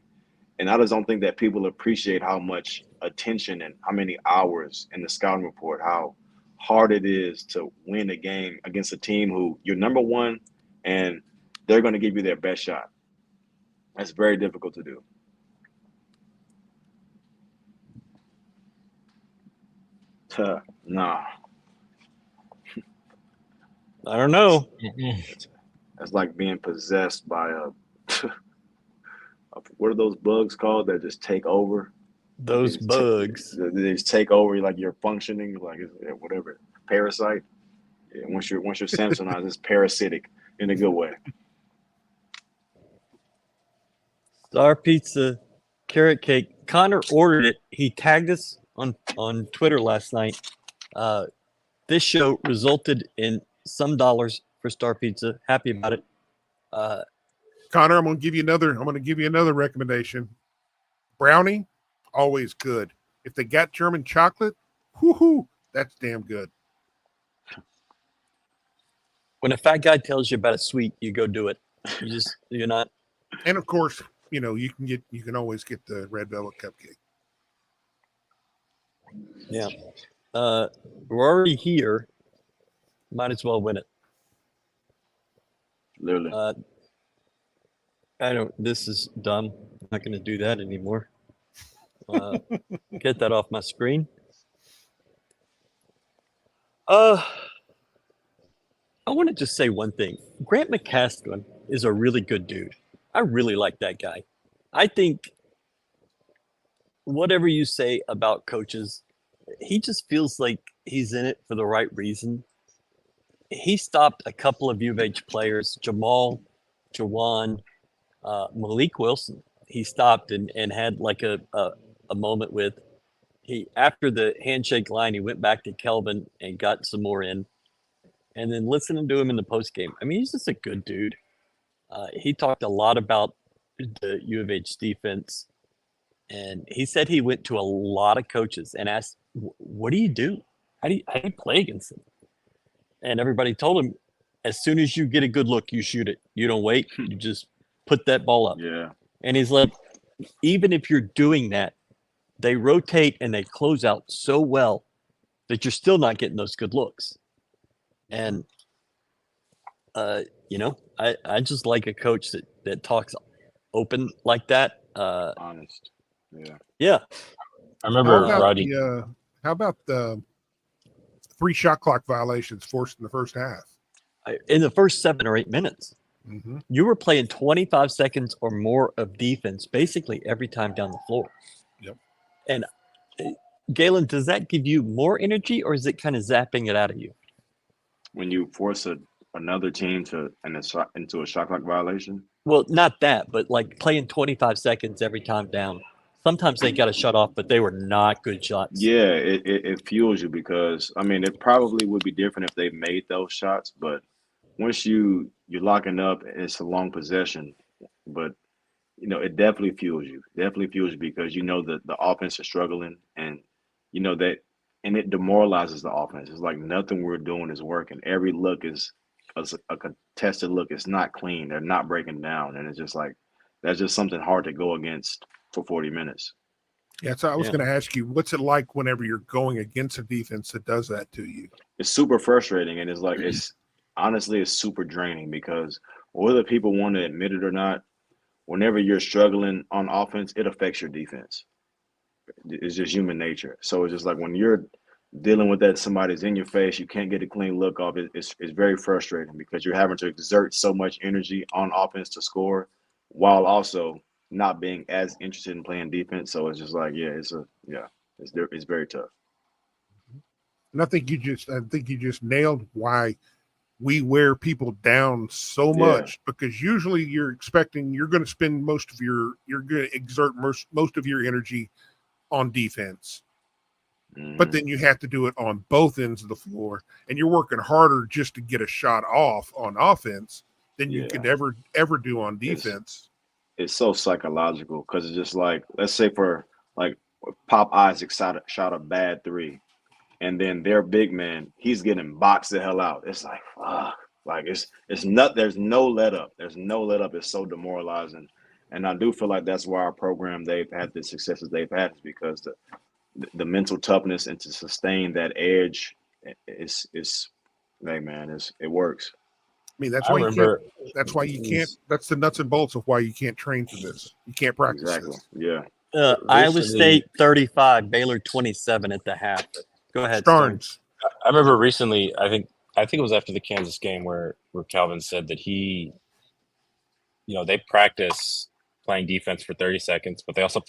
And I just don't think that people appreciate how much attention and how many hours in the scouting report, how hard it is to win a game against a team who you're number one and they're going to give you their best shot. That's very difficult to do. Nah. I don't know. That's like being possessed by what are those bugs called that just take over? Those bugs. They just take over, like you're functioning, like whatever, parasite. Yeah, once you're Samsonized, it's parasitic in a good way. Star Pizza carrot cake. Connor ordered it. He tagged us on Twitter last night. This show resulted in some dollars for Star Pizza. Happy about it. Connor, I'm going to give you another recommendation. Brownie, always good. If they got German chocolate, whoo-hoo, that's damn good. When a fat guy tells you about a sweet, you go do it. You're not. And of course, you know, you can always get the red velvet cupcake. Yeah. We're already here. Might as well win it. Literally. This is dumb. I'm not going to do that anymore. Get that off my screen. I want to just say one thing. Grant McCaskill is a really good dude. I really like that guy. I think whatever you say about coaches, he just feels like he's in it for the right reason. He stopped a couple of U of H players, Jamal, Jawan, Malik Wilson. He stopped and had like a moment with. After the handshake line, he went back to Kelvin and got some more in. And then listening to him in the post game, I mean, he's just a good dude. He talked a lot about the U of H defense. And he said he went to a lot of coaches and asked, what do you do? How do you play against them? And everybody told him, as soon as you get a good look, you shoot it. You don't wait. You just put that ball up. Yeah. And he's like, even if you're doing that, they rotate and they close out so well that you're still not getting those good looks. And, you know, I just like a coach that talks open like that. Honest. Yeah. Yeah. I remember Roddy. How about the 3 shot clock violations forced in the first half? In the first 7 or 8 minutes. Mm-hmm. You were playing 25 seconds or more of defense basically every time down the floor. Yep. And Galen, does that give you more energy or is it kind of zapping it out of you? When you force another team into a shot clock violation? Well, not that, but like playing 25 seconds every time down. Sometimes they got to shut off, but they were not good shots. Yeah, it fuels you because, I mean, it probably would be different if they made those shots, but once you're locking up, it's a long possession. But, you know, it definitely fuels you. Definitely fuels you because you know that the offense is struggling and, you know, that, and it demoralizes the offense. It's like nothing we're doing is working. Every look is a contested look. It's not clean. They're not breaking down. And it's just like, that's just something hard to go against for 40 minutes. Yeah, so I was going to ask you, what's it like whenever you're going against a defense that does that to you? It's super frustrating, and it's like honestly it's super draining because whether people want to admit it or not, whenever you're struggling on offense, it affects your defense. It's just human nature. So it's just like when you're dealing with that, somebody's in your face, you can't get a clean look off. It's very frustrating because you're having to exert so much energy on offense to score, while also not being as interested in playing defense. So it's just like, it's very tough. And I think you just nailed why we wear people down so much, because usually you're going to spend you're going to exert most of your energy on defense. But then you have to do it on both ends of the floor, and you're working harder just to get a shot off on offense than you could ever do on defense. It's so psychological, because it's just like, let's say for like Pop Isaac shot a bad three, and then their big man, he's getting boxed the hell out. It's like, fuck. Like it's not. There's no let up. There's no let up. It's so demoralizing, and I do feel like that's why our program, they've had the successes they've had, is because the mental toughness and to sustain that edge is hey man, it works. I mean, that's why you can't. That's the nuts and bolts of why you can't train for this. You can't practice Exactly. this. Yeah. Iowa State 35, Baylor 27 at the half. Go ahead, Starnes. I remember recently, I think it was after the Kansas game where Calvin said that he, they practice playing defense for 30 seconds, but they also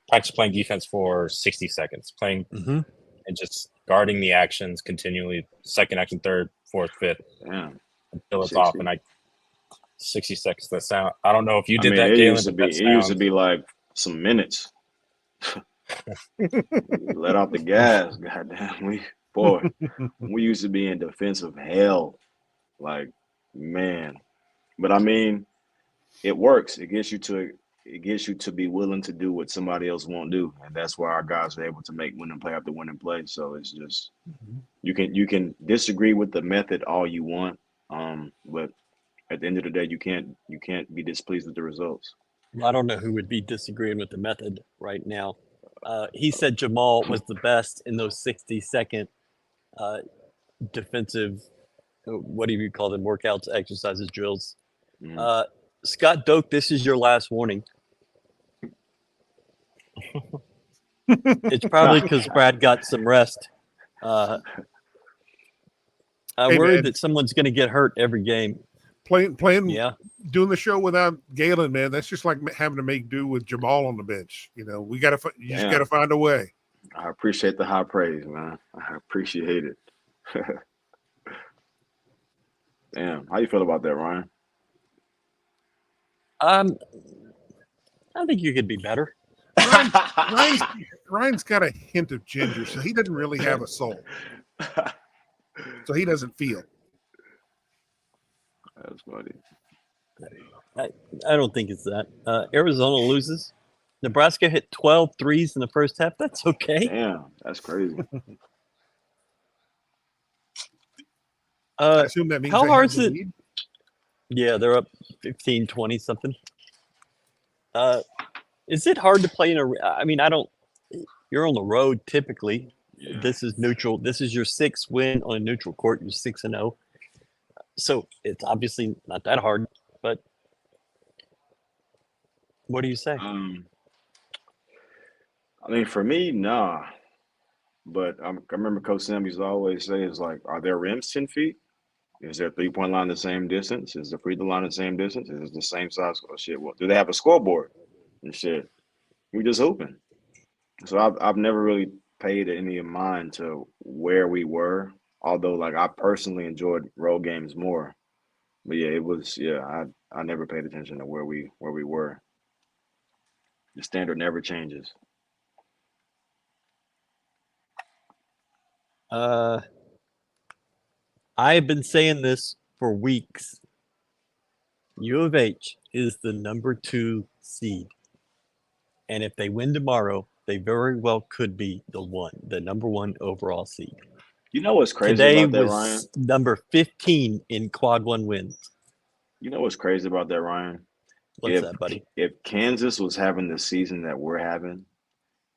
practice playing defense for 60 seconds, playing and just guarding the actions continually, second action, third, fourth, fifth, until it's off. And 60 seconds. That sound. I don't know if you did that, Galen. It used to be like some minutes. Let off the gas, goddamn. We used to be in defensive hell, like, man. But I mean, it works. It gets you to be willing to do what somebody else won't do, and that's why our guys are able to make winning play after winning play. So it's just you can disagree with the method all you want, but at the end of the day, you can't be displeased with the results. I don't know who would be disagreeing with the method right now. He said Jamal was the best in those 60-second defensive, what do you call them, workouts, exercises, drills. Scott Doak, this is your last warning. It's probably because Brad got some rest. I worry that someone's going to get hurt every game. Playing, doing the show without Galen, man, that's just like having to make do with Jamal on the bench. You just got to find a way. I appreciate the high praise, man. I appreciate it. Damn, how you feel about that, Ryan? I think you could be better. Ryan's got a hint of ginger, so he doesn't really have a soul. So he doesn't feel. That's funny. I don't think it's that. Arizona loses. Nebraska hit 12 threes in the first half. That's okay. Damn, that's crazy. I assume that means how hard is it? Lead? Yeah, they're up 15, 20 something. Is it hard to play you're on the road typically. Yeah. This is neutral. This is your 6th win on a neutral court. You're 6-0. So it's obviously not that hard, but what do you say? I mean, for me, nah. But I remember Coach Sam used to always say, is like, are their rims 10 feet? Is their three-point line the same distance? Is the free throw line the same distance? Is it the same size? Oh, shit. Well, do they have a scoreboard? And shit. We just hoping. So I've never really paid any mind to where we were, although like I personally enjoyed road games more. But yeah, I never paid attention to where we were. The standard never changes. I've been saying this for weeks. U of H is the number 2 seed. And if they win tomorrow, they very well could be the number 1 overall seed. You know what's crazy Today about that, was Ryan? Number 15 in quad 1 wins. You know what's crazy about that, Ryan? What's that, buddy? If Kansas was having the season that we're having,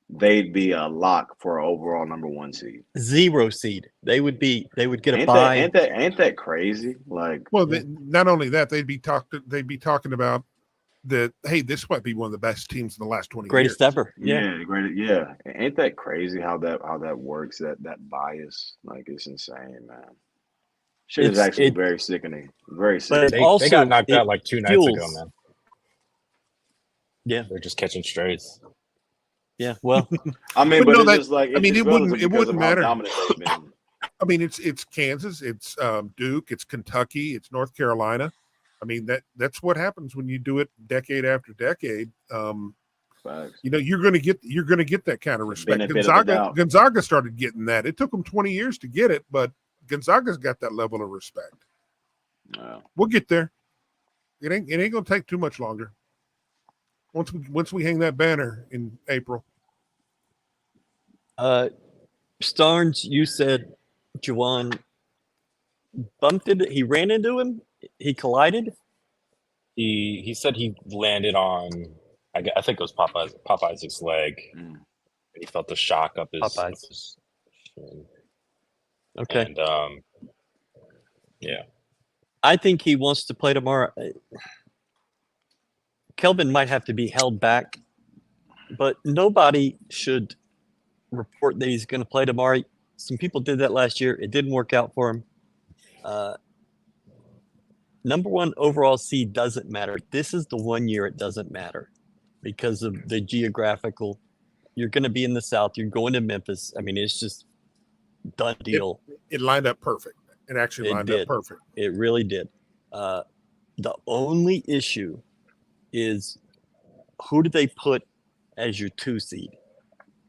they'd be a lock for an overall number 1 seed. 0 seed. They would get a bye. Ain't that crazy? Like, well, not only that, they'd be talking about that. Hey, this might be one of the best teams in the last 20 greatest years. ever. Yeah. Ain't that crazy how that works? That bias, like, it's insane, man. Shit is actually very sickening. Very sickening. But they got knocked out like 2 nights ago, man. Yeah, they're just catching strays. Yeah, well, I mean, But but no, it's that- just like I mean, it's it wouldn't- relative it because wouldn't of how matter. dominant they've been. I mean, it's Kansas, it's Duke, it's Kentucky, it's North Carolina. I mean, that's what happens when you do it decade after decade. Facts. You know, you're going to get that kind of respect. Benefit of the doubt. Gonzaga started getting that. It took them 20 years to get it, but Gonzaga's got that level of respect. Yeah. We'll get there. It ain't going to take too much longer. Once we hang that banner in April. Starnes, you said Juwan bumped it. He ran into him. He collided. He said he landed on, I think it was Pop Isaac's leg. Mm. He felt the shock up his, Popeyes. Okay. And yeah, I think he wants to play tomorrow. Kelvin might have to be held back, but nobody should report that he's going to play tomorrow. Some people did that last year. It didn't work out for him. Number one overall seed doesn't matter. This is the one year it doesn't matter because of the geographical. You're going to be in the South. You're going to Memphis. I mean, it's just done deal. It lined up perfect. It actually lined up perfect. It really did. The only issue is who do they put as your 2 seed?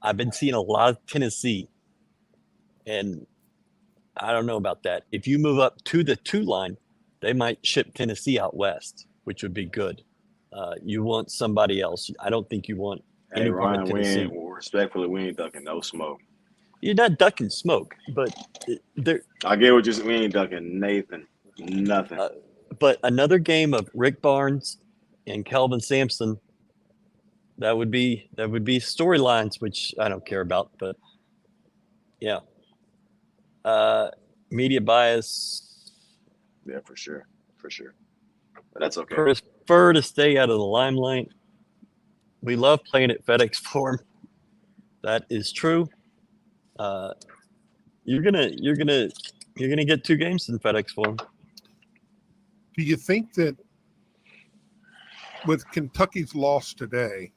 I've been seeing a lot of Tennessee, and I don't know about that. If you move up to the 2 line, they might ship Tennessee out west, which would be good. You want somebody else. I don't think you want Hey any part Ryan, of we Tennessee. ain't ducking no smoke. You're not ducking smoke, but there. I get what we ain't ducking Nathan. Nothing. But another game of Rick Barnes and Kelvin Sampson, that would be storylines, which I don't care about. But yeah, media bias. Yeah, for sure. But that's okay. Prefer to stay out of the limelight. We love playing at FedEx Forum. That is true. You're gonna get 2 games in FedEx Forum. Do you think that with Kentucky's loss today,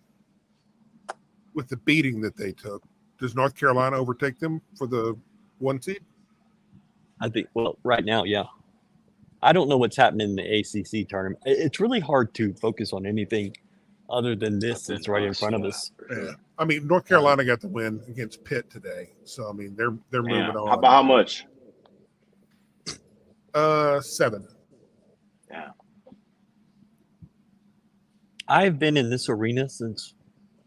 with the beating that they took, does North Carolina overtake them for the 1 seed? I think, well, right now, yeah. I don't know what's happening in the ACC tournament. It's really hard to focus on anything other than this that's right in front of us. Yeah. I mean, North Carolina got the win against Pitt today. So, I mean, they're moving on. How about how much? 7. Yeah. I've been in this arena since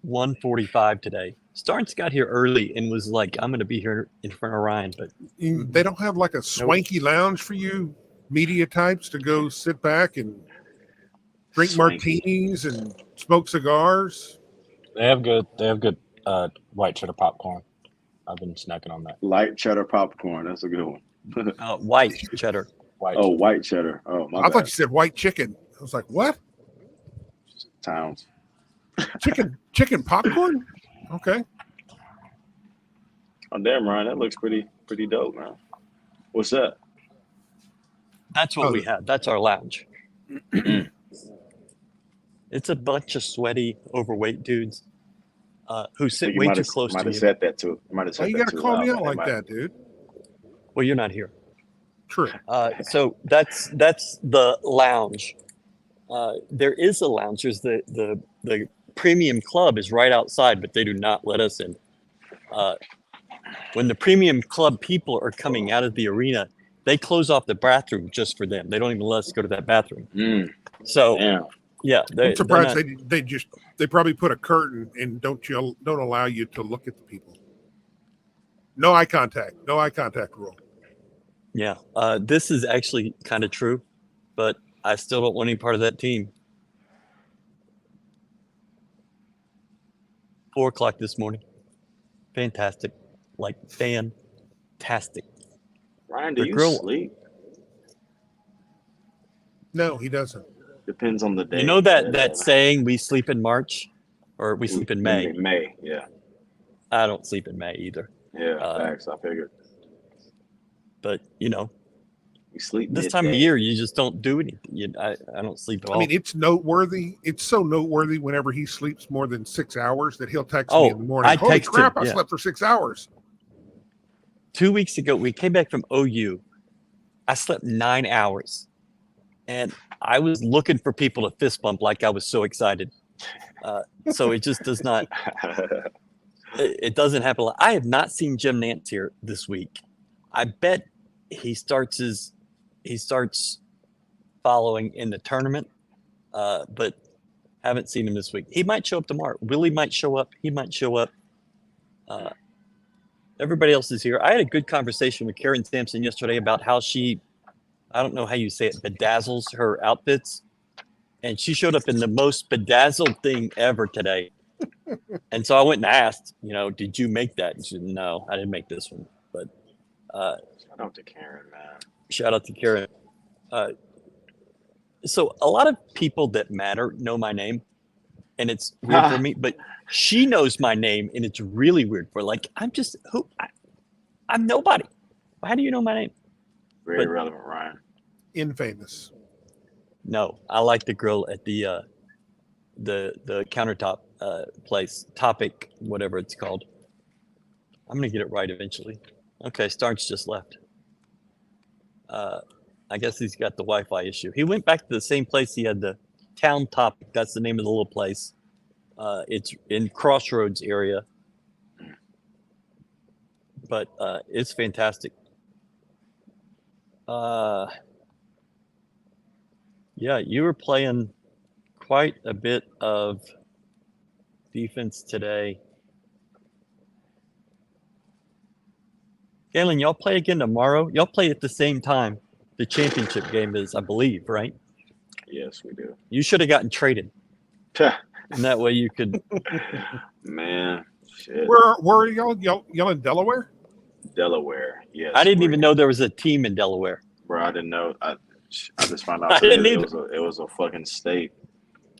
1:45 today. Starnes got here early and was like, I'm going to be here in front of Ryan. But They don't have like a swanky lounge for you media types to go sit back and drink martinis and smoke cigars. they have good white cheddar popcorn. I've been snacking on that. Light cheddar popcorn. That's a good one. White cheddar. White cheddar. Oh, my I bad. thought you said white chicken. I was like, what? Towns. Chicken popcorn? Okay. Oh, damn, Ryan. That looks pretty dope, man. What's that? That's what we have. That's our lounge. It's a bunch of sweaty, overweight dudes who sit way too close to Might you. have said that too. Might have said Why you that got to too call me loud, out but like they that, dude? Well, you're not here. True. So that's the lounge. There is a lounge. There's the premium club is right outside, but they do not let us in. When the premium club people are coming out of the arena, they close off the bathroom just for them. They don't even let us go to that bathroom. So yeah, I'm surprised they probably put a curtain and don't allow you to look at the people. No eye contact rule. Yeah, this is actually kind of true, but I still don't want any part of that team. 4:00 this morning. Fantastic. Like fantastic. Ryan, do you sleep? No, he doesn't. Depends on the day. You know that saying, we sleep in March or we sleep in May? May, yeah. I don't sleep in May either. Yeah, facts. I figured. But, You sleep This time of year, you just don't do anything. I don't sleep at all. I mean, it's noteworthy. It's so noteworthy whenever he sleeps more than 6 hours that he'll text me in the morning. Holy crap, I slept for 6 hours. 2 weeks ago, we came back from OU. I slept 9 hours. And I was looking for people to fist bump like I was so excited. So it just does not, it doesn't happen a lot. I have not seen Jim Nantz here this week. I bet he starts following in the tournament, but haven't seen him this week. He might show up tomorrow. Willie might show up. He might show up. Everybody else is here. I had a good conversation with Karen Sampson yesterday about how she, I don't know how you say it, bedazzles her outfits. And she showed up in the most bedazzled thing ever today. And so I went and asked, did you make that? And she said, no, I didn't make this one. But shout out to Karen, man. Shout out to Karen. So a lot of people that matter know my name. And it's weird for me, but she knows my name, and it's really weird for her. Like, I'm nobody. How do you know my name? Very relevant, Ryan. Infamous. No, I like the grill at the countertop place, Topic, whatever it's called. I'm gonna get it right eventually. Okay, Starnes just left. I guess he's got the Wi-Fi issue. He went back to the same place he had the Town Topic. That's the name of the little place. It's in Crossroads area, but it's fantastic. Yeah, you were playing quite a bit of defense today. Galen, y'all play again tomorrow? Y'all play at the same time. The championship game is, I believe, right? Yes, we do. You should have gotten traded. And that way you could. Man, shit. Where are y'all in Delaware? Delaware, yes. I didn't even know there was a team in Delaware. Bro, I didn't know. I just found out today it was a fucking state.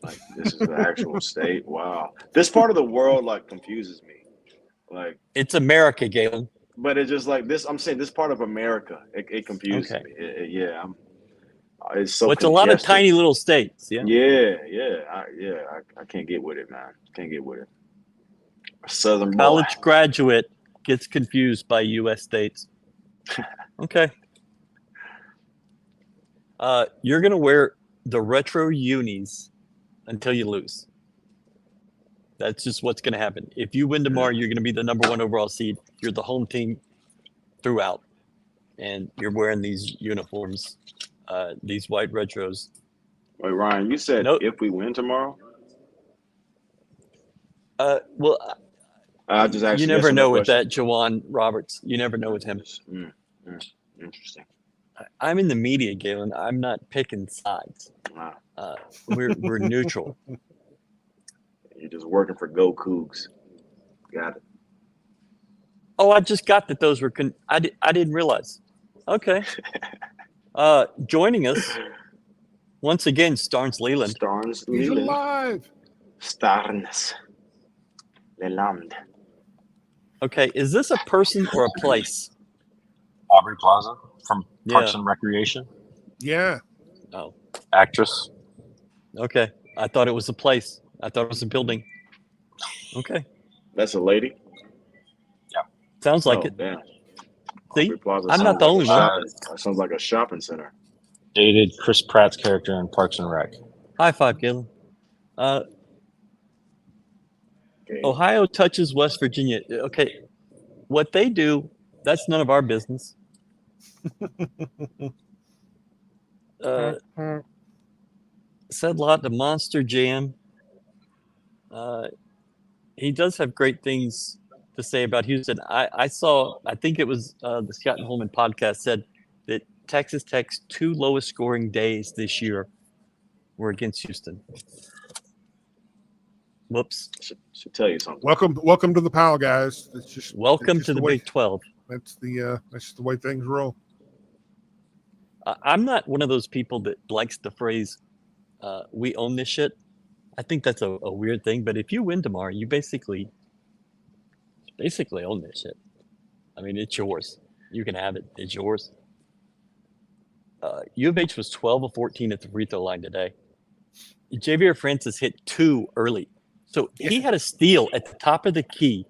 Like, this is the actual state. Wow. This part of the world, like, confuses me. Like, it's America, Galen. But it's just like this. I'm saying this part of America, it confuses me. It's so. Well, it's a lot of tiny little states. Yeah. I can't get with it, man. Can't get with it. Southern college graduate gets confused by U.S. states. Okay. You're gonna wear the retro unis until you lose. That's just what's gonna happen. If you win tomorrow, you're gonna be the number 1 overall seed. You're the home team throughout, and you're wearing these uniforms, these white retros. Wait, Ryan, you said if we win tomorrow? Well, I just actually you never know with that Jawan Roberts. You never know with him. Interesting. I'm in the media, Galen. I'm not picking sides. We're neutral. You're just working for Go Cougs. Got it. Oh, I just got that those were. I didn't realize. Okay. Joining us once again, Starnes Leland. He's alive. Starnes Leland. Okay, is this a person or a place? Aubrey Plaza from Parks and Recreation. Yeah. Oh. Actress. Okay, I thought it was a place. I thought it was a building. Okay. That's a lady? Yeah. Sounds like it. Damn. See, I'm not the only one. That sounds like a shopping center. Dated Chris Pratt's character in Parks and Rec. High five, Galen. Ohio touches West Virginia. Okay, what they do, that's none of our business. Said a lot to Monster Jam. He does have great things to say about Houston. I saw, I think it was the Scott and Holman podcast said that Texas Tech's 2 lowest scoring days this year were against Houston. Whoops. Should tell you something. Welcome to the pile, guys. It's just welcome it's just to the Big 12. That's the way things roll. I'm not one of those people that likes the phrase "we own this shit." I think that's a weird thing. But if you win tomorrow, you basically own this shit. I mean, it's yours. You can have it. It's yours. U of H was 12 of 14 at the free throw line today. Javier Francis hit 2 early. So he had a steal at the top of the key.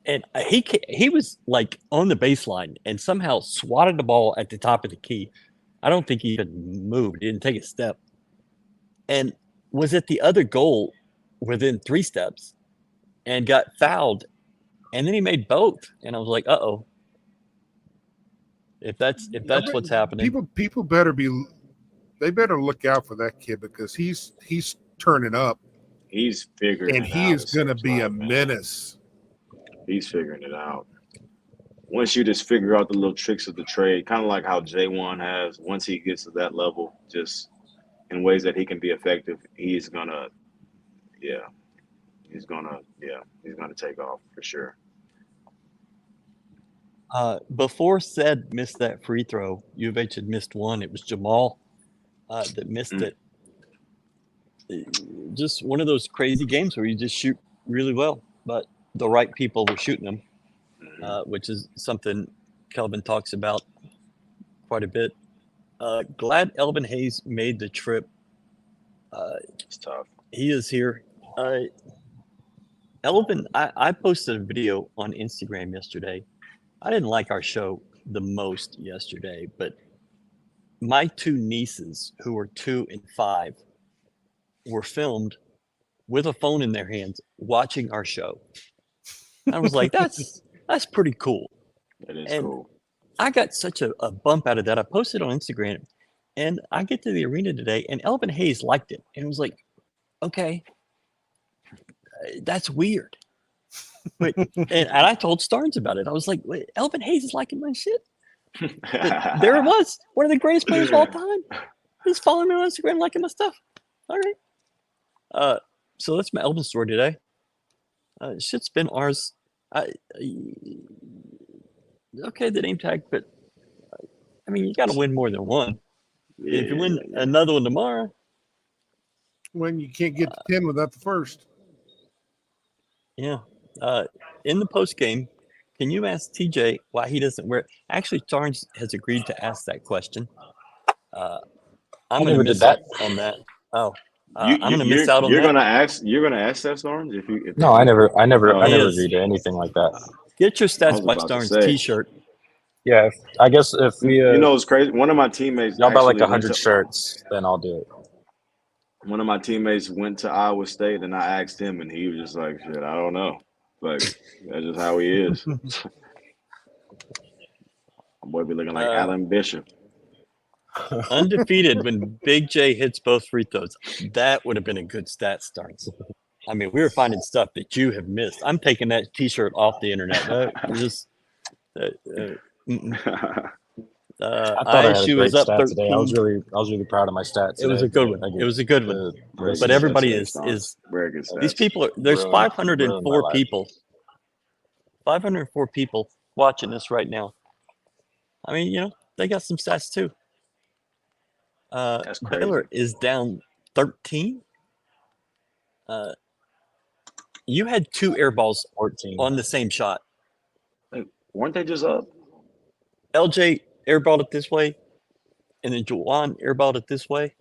And he was like on the baseline and somehow swatted the ball at the top of the key. I don't think he even moved. He didn't take a step. And was at the other goal within 3 steps and got fouled. And then he made both. And I was like, uh-oh. If that's what's happening. People better look out for that kid because he's turning up. He's figuring and it he out, is going to be a man. menace. He's figuring it out. Once you just figure out the little tricks of the trade, kind of like how J1 has, once he gets to that level, just in ways that he can be effective, he's gonna take off for sure. Before Said missed that free throw, U of H had missed one. It was Jamal that missed it. Just one of those crazy games where you just shoot really well, but the right people were shooting them, which is something Kelvin talks about quite a bit. Glad Elvin Hayes made the trip. It's tough. He is here. Elvin, I posted a video on Instagram yesterday. I didn't like our show the most yesterday, but my 2 nieces, who are 2 and 5, were filmed with a phone in their hands watching our show. I was like, that's pretty cool. That is cool. I got such a bump out of that. I posted on Instagram, and I get to the arena today, and Elvin Hayes liked it. And it was like, okay, that's weird. But, and I told Starnes about it. I was like, wait, Elvin Hayes is liking my shit. But there it was. One of the greatest players of all time. He's following me on Instagram, liking my stuff. All right. So that's my Elvin story today. Shit's been ours. Okay, the name tag, but I mean, you got to win more than one. If you win another one tomorrow, when you can't get to 10 without the first. Yeah. In the post game, can you ask TJ why he doesn't wear? Actually, Starnes has agreed to ask that question. I'm going to miss out on that. Oh. I'm going to miss out on that. You're going to ask that, Starnes? No, I never agreed to anything like that. Get your Stats by Starnes t-shirt. Yeah, I guess if we you know, it's crazy. One of my teammates y'all buy like 100 shirts, then I'll do it. One of my teammates went to Iowa State, and I asked him, and he was just like, "Shit, I don't know." Like that's just how he is. My boy be looking like Alan Bishop. Undefeated when Big J hits both free throws. That would have been a good stat, Starnes. I mean, we were finding stuff that you have missed. I'm taking that T-shirt off the internet. I thought I had a great stat today. I was really proud of my stats. It was a good one. It was a good one. But everybody is these people are. There's 504 people. 504 people watching this right now. I mean, you know, they got some stats too. Baylor is down 13. You had 2 air balls 14 on the same shot. Weren't they just up? LJ airballed it this way, and then Juwan airballed it this way.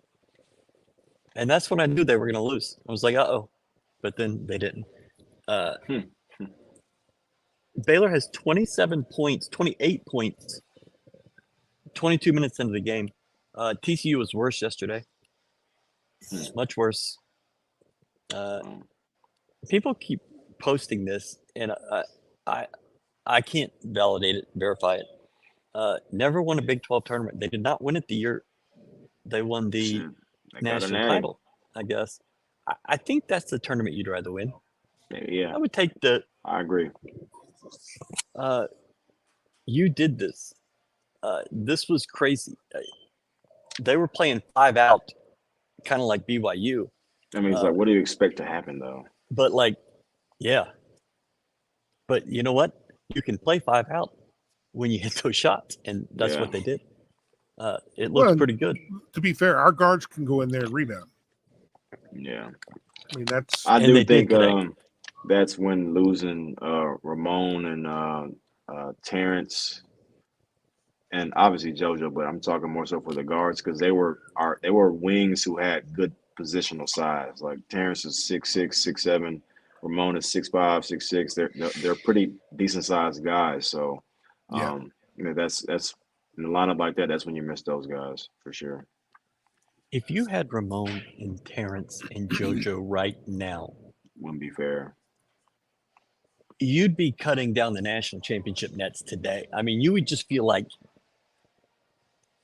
And that's when I knew they were going to lose. I was like, uh-oh. But then they didn't. Baylor has 27 points, 28 points, 22 minutes into the game. TCU was worse yesterday. Much worse. People keep posting this, and I can't validate it, verify it. Never won a Big 12 tournament. They did not win it the year they won the national title, I guess. I think that's the tournament you'd rather win. Yeah. I would take the... I agree. You did this. This was crazy. They were playing 5 out, kind of like BYU. I mean, it's like, what do you expect to happen, though? But, like, yeah. But you know what? You can play 5 out when you hit those shots, and that's what they did. It looks pretty good. To be fair, our guards can go in there and rebound. Yeah. I mean, that's... I do think that's when losing Ramon and Terrence and obviously JoJo, but I'm talking more so for the guards because they were wings who had good positional size. Like Terrence is 6'6", 6'7", Ramon is 6'5", 6'6". They're pretty decent sized guys. So, that's in a lineup like that. That's when you miss those guys for sure. If you had Ramon and Terrence and JoJo right now, wouldn't be fair. You'd be cutting down the national championship nets today. I mean, you would just feel like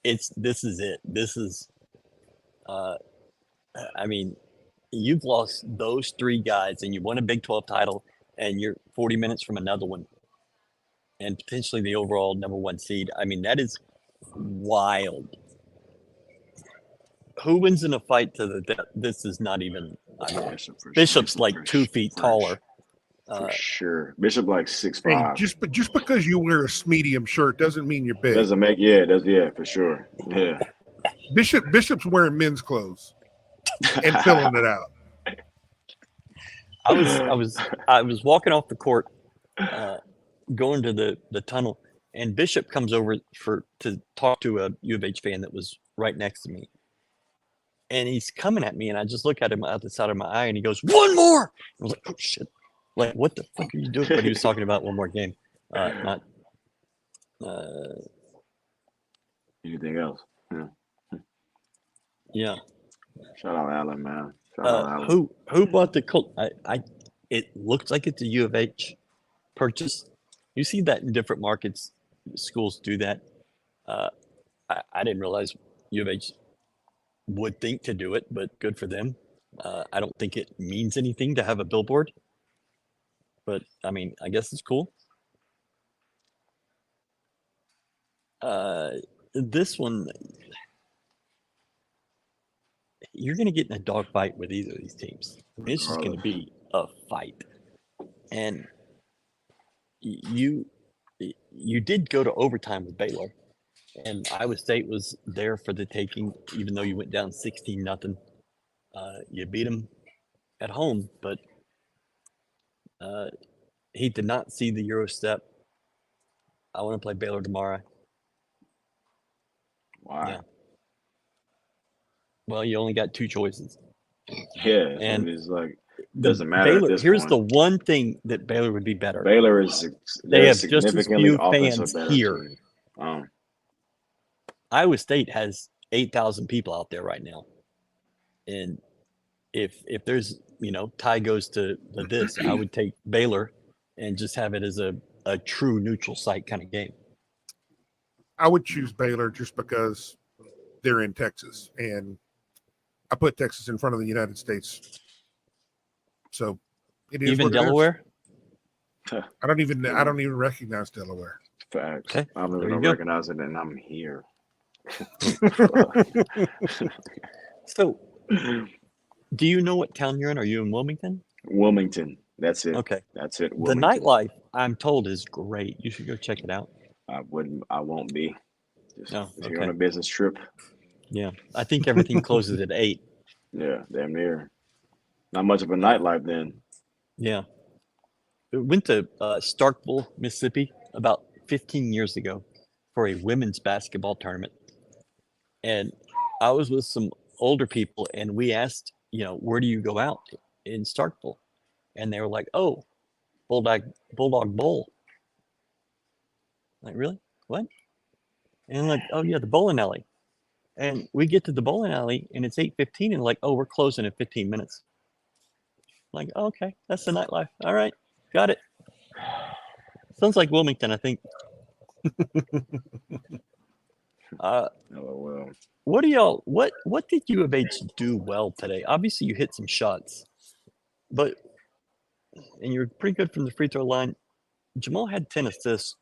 this is it. This is, I mean, you've lost those three guys and you won a Big 12 title and you're 40 minutes from another one and potentially the overall number 1 seed. I mean, that is wild. Who wins in a fight to the death? This is not even, I mean, Bishop's like 2 feet taller. For sure. Bishop like 6'5". Hey, just because you wear a medium shirt doesn't mean you're big. Doesn't make for sure. Yeah. Bishop's wearing men's clothes and filling it out. I was walking off the court, going to the tunnel, and Bishop comes over to talk to a U of H fan that was right next to me. And he's coming at me, and I just look at him out the side of my eye, and he goes, "One more!" I was like, "Oh shit! Like, what the fuck are you doing?" But he was talking about one more game, not anything else. Yeah. Shout out Allen, man. Shout out Allen. Who bought the Colt? It looks like it's a U of H purchase. You see that in different markets. Schools do that. I didn't realize U of H would think to do it, but good for them. I don't think it means anything to have a billboard, but I mean, I guess it's cool. This one, you're going to get in a dogfight with either of these teams. It's just going to be a fight. And you did go to overtime with Baylor, and Iowa State was there for the taking, even though you went down 16-0. You beat them at home, but he did not see the Euro step. I want to play Baylor tomorrow. Why? Yeah. Well, you only got 2 choices. Yeah, and it's like doesn't matter. Baylor, at this here's point. the one thing that Baylor would be better. Baylor is they have just as significantly few fans better here. team. Iowa State has 8,000 people out there right now, and if there's tie goes to this, I would take Baylor and just have it as a true neutral site kind of game. I would choose Baylor just because they're in Texas, and I put Texas in front of the United States. So it is even Delaware. I don't even recognize Delaware. Facts. Okay. I don't even recognize it, and I'm here. So, do you know what town you're in? Are you in Wilmington? Wilmington. That's it. Okay. That's it. The nightlife, I'm told, is great. You should go check it out. I won't be. No, if you're on a business trip. Yeah. I think everything closes at 8. Yeah, damn near. Not much of a nightlife then. Yeah. We went to Starkville, Mississippi about 15 years ago for a women's basketball tournament. And I was with some older people, and we asked, where do you go out in Starkville? And they were like, "Oh, Bulldog Bowl." Like, really? What? And I'm like, "Oh yeah, the bowling alley." And we get to the bowling alley, and it's 8:15, and like, "Oh, we're closing in 15 minutes." I'm like, oh, okay, that's the nightlife. All right, got it. Sounds like Wilmington, I think. Well. What do y'all? What did U of H do well today? Obviously, you hit some shots, and you were pretty good from the free throw line. Jamal had 10 assists.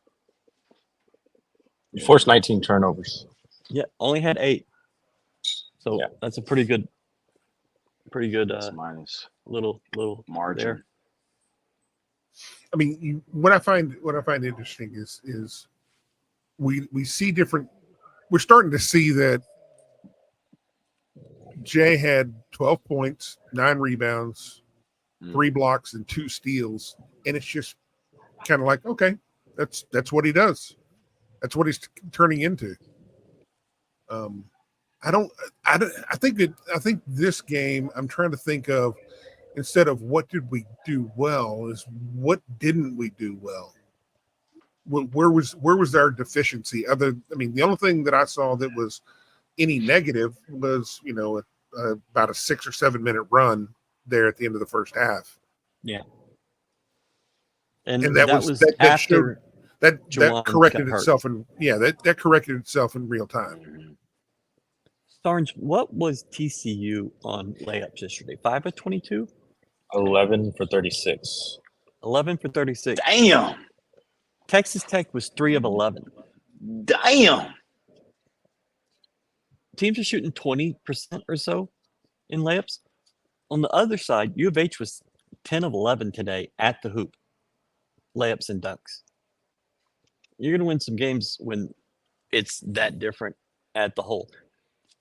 You forced 19 turnovers. Yeah, only had 8. So that's a pretty good minus little margin there. I mean, what I find interesting is we see different. We're starting to see that Jay had 12 points, 9 rebounds, 3 blocks, and 2 steals, and it's just kind of like, okay, that's what he does. That's what he's turning into. I think this game, I'm trying to think of, instead of what did we do well, is what didn't we do well? Where was our deficiency? The only thing that I saw that was any negative was, about a 6 or 7 minute run there at the end of the first half. Yeah. And that after that Juwan corrected got itself hurt. that corrected itself in real time. Sarge, what was TCU on layups yesterday? 5 of 22? 11 for 36. 11 for 36. Damn. Texas Tech was 3 of 11. Damn. Teams are shooting 20% or so in layups. On the other side, U of H was 10 of 11 today at the hoop. Layups and dunks. You're going to win some games when it's that different at the hole.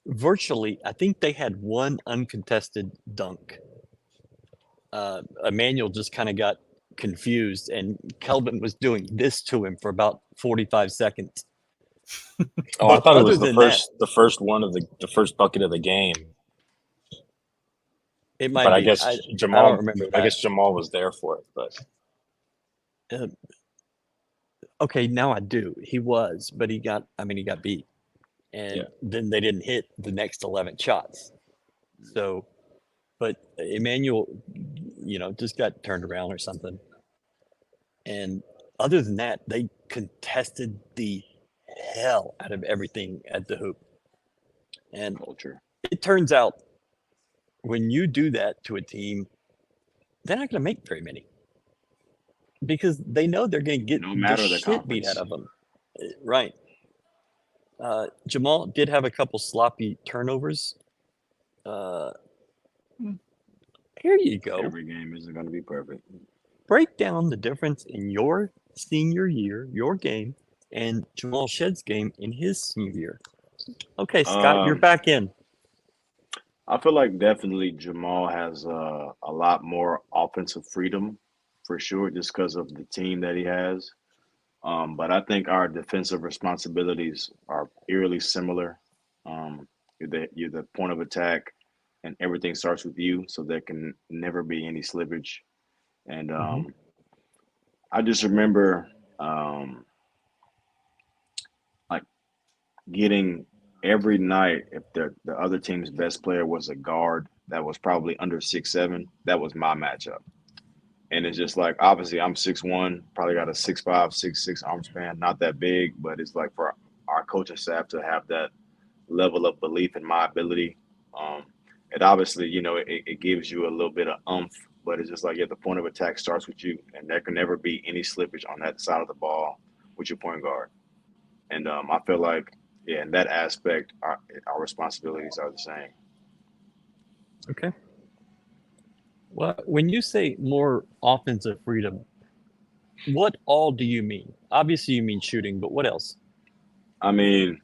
Virtually, I think they had one uncontested dunk. Emmanuel just kind of got confused, and Kelvin was doing this to him for about 45 seconds. Oh, I thought it was the first one of the first bucket of the game. It might but be. I guess Jamal. I don't remember that. I guess Jamal was there for it, but okay, now I do. He was, but he got beat, and then they didn't hit the next 11 shots. So, but Emmanuel, just got turned around or something. And other than that, they contested the hell out of everything at the hoop. And culture. It turns out when you do that to a team, they're not going to make very many because they know they're going to get the shit beat out of them. Right. Jamal did have a couple sloppy turnovers. Here you go. Every game isn't going to be perfect. Break down the difference in your senior year, your game, and Jamal Shedd's game in his senior year. Okay, Scott, you're back in. I feel like definitely Jamal has a lot more offensive freedom for sure, just because of the team that he has. But I think our defensive responsibilities are eerily similar. You're the point of attack, and everything starts with you, so there can never be any slippage. And I just remember like getting every night, if the other team's best player was a guard that was probably under 6'7", that was my matchup. And it's just like, obviously I'm 6'1", probably got a 6'5", 6'6" arm span, not that big, but it's like for our coaching staff to have that level of belief in my ability. It obviously, it gives you a little bit of oomph, but it's just like, the point of attack starts with you, and there can never be any slippage on that side of the ball with your point guard. And I feel like, in that aspect, our responsibilities are the same. Okay. Well, when you say more offensive freedom, what all do you mean? Obviously, you mean shooting, but what else? I mean,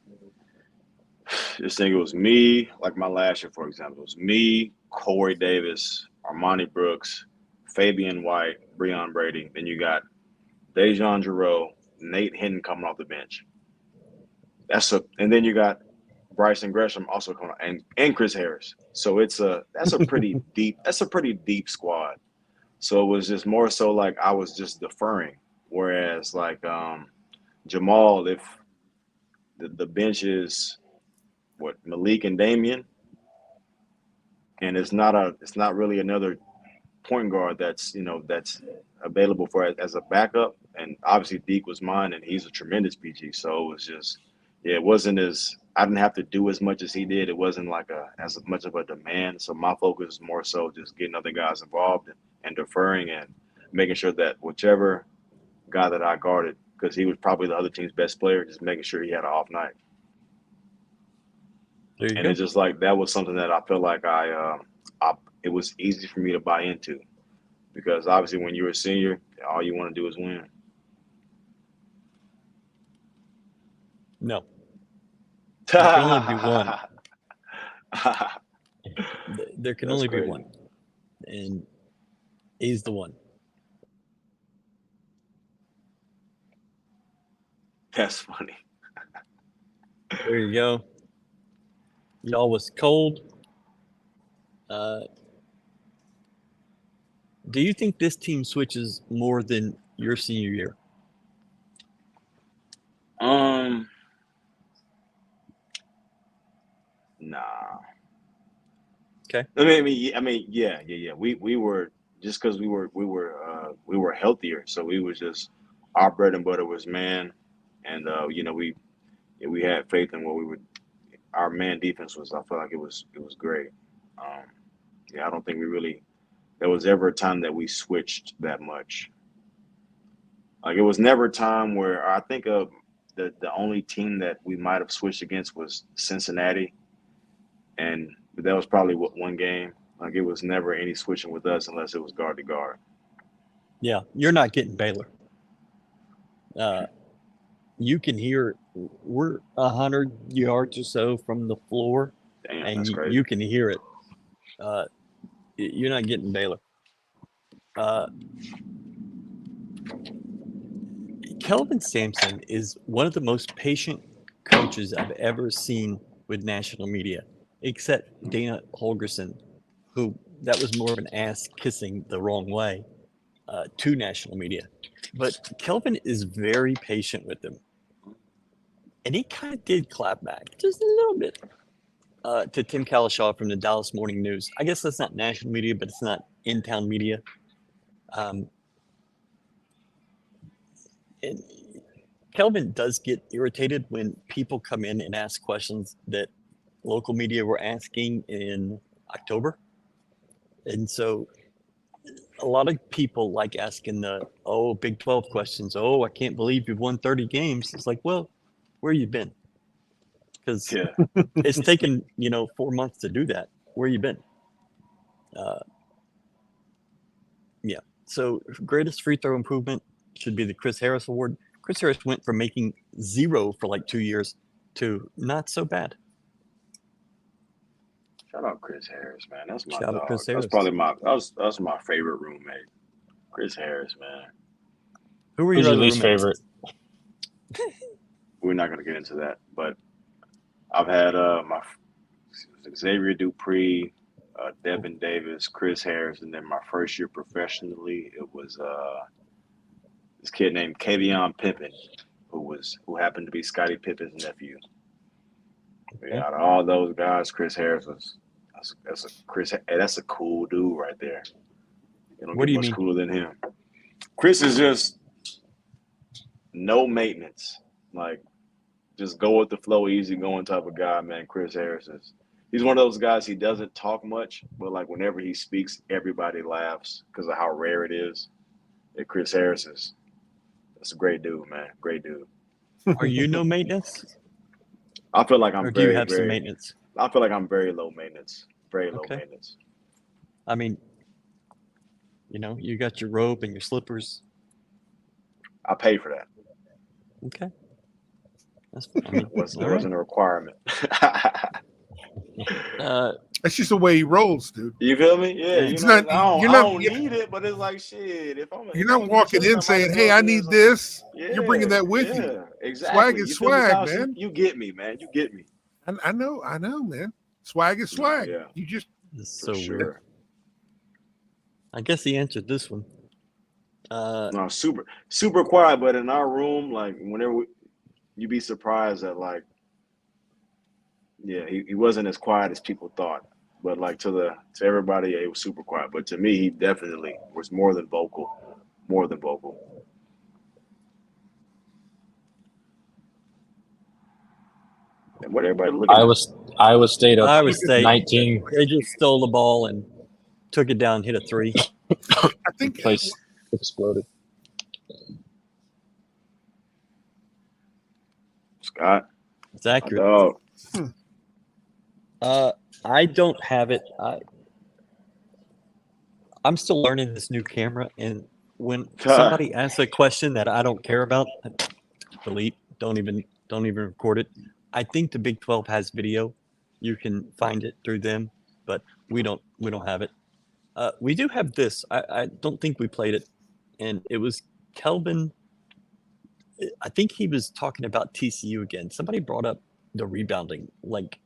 this thing, it was me, like my last year, for example, it was me, Corey Davis, Armani Brooks, Fabian White, Breon Brady. Then you got Dejan Giroux, Nate Hinton coming off the bench. And then you got Bryson Gresham also coming on, and Chris Harris. So that's a pretty deep squad. So it was just more so like I was just deferring. Whereas like Jamal, if the bench is Malik and Damian, and it's not really another point guard that's available for as a backup. And obviously Deke was mine, and he's a tremendous PG. So it was just. Yeah, it wasn't I didn't have to do as much as he did. It wasn't like as much of a demand. So my focus is more so just getting other guys involved and deferring and making sure that whichever guy that I guarded, because he was probably the other team's best player, just making sure he had an off night. And it's just like, that was something that I feel like it was easy for me to buy into, because obviously when you're a senior, all you want to do is win. No. There can only be one. There can only be one. And he's the one. That's funny. There you go. Y'all was cold. Do you think this team switches more than your senior year? Nah. Okay. I mean, yeah. We were just because we were healthier, so we was just our bread and butter was man, and we had faith in what we would. Our man defense was. I felt like it was great. I don't think there was ever a time that we switched that much. Like it was never a time where I think of the only team that we might have switched against was Cincinnati, and that was probably one game. Like it was never any switching with us unless it was guard to guard. Yeah, you're not getting Baylor. You can hear we're 100 yards or so from the floor, Damn, and that's crazy. you can hear it. You're not getting Baylor. Kelvin Sampson is one of the most patient coaches I've ever seen with national media, except Dana Holgerson, who that was more of an ass kissing the wrong way to national media. But Kelvin is very patient with them. And he kind of did clap back just a little bit to Tim Kalishaw from the Dallas Morning News. I guess that's not national media, but it's not in-town media. And Kelvin does get irritated when people come in and ask questions that local media were asking in October. And so a lot of people like asking the, Big 12 questions. I can't believe you've won 30 games. It's like, well, where you been? Because it's taken, 4 months to do that. Where you been? So greatest free throw improvement should be the Chris Harris Award. Chris Harris went from making 0 for like 2 years to not so bad. Shout out Chris Harris, man. That's my Shout out dog. Chris Harris. That's probably that's my favorite roommate. Chris Harris, man. Who were Who's your other least roommates? favorite? We're not gonna get into that, but I've had my Xavier Dupree, Devin Davis, Chris Harris, and then my first year professionally, it was this kid named Kavion Pippen, who happened to be Scottie Pippen's nephew. Okay. Out of all those guys, Chris Harris that's a cool dude right there. You don't What get do you much mean? cooler than him. Chris is just no maintenance, like just go with the flow, easy going type of guy, man. Chris Harris he's one of those guys. He doesn't talk much, but like whenever he speaks, everybody laughs because of how rare it is. And Chris Harris that's a great dude, man. Great dude. Are you no maintenance? I feel like I'm Or do you very, have some very. maintenance? I feel like I'm very low maintenance. Very low Okay. maintenance. I mean, you got your robe and your slippers. I pay for that. Okay. That's It wasn't a requirement. That's just the way he rolls, dude. You feel me? Yeah. It's not- I you're don't not- need it, but it's like shit. If I'm You're not walking in saying, "Hey, I need this." You're bringing that with you. Yeah, exactly. Swag is You feel me, swag, Kyle? man. You get me, man. You get me. I know, man. Swag is swag. Yeah. You just It's so For weird. sure. I guess he answered this one. No, super quiet, but in our room, like whenever you'd be surprised that like, yeah, he wasn't as quiet as people thought. But like to everybody, yeah, he was super quiet. But to me, he definitely was more than vocal. More than vocal. And what everybody looking at? Iowa State up Iowa State, 19. they just stole the ball and took it down, hit a 3. I think Place exploded. Scott. It's accurate. Oh, I don't have it. I'm still learning this new camera, and when somebody asks a question that I don't care about, delete. Don't even record it. I think the Big 12 has video. You can find it through them, but we don't have it. We do have this. I don't think we played it, and it was Kelvin. I think he was talking about TCU again. Somebody brought up the rebounding. Like,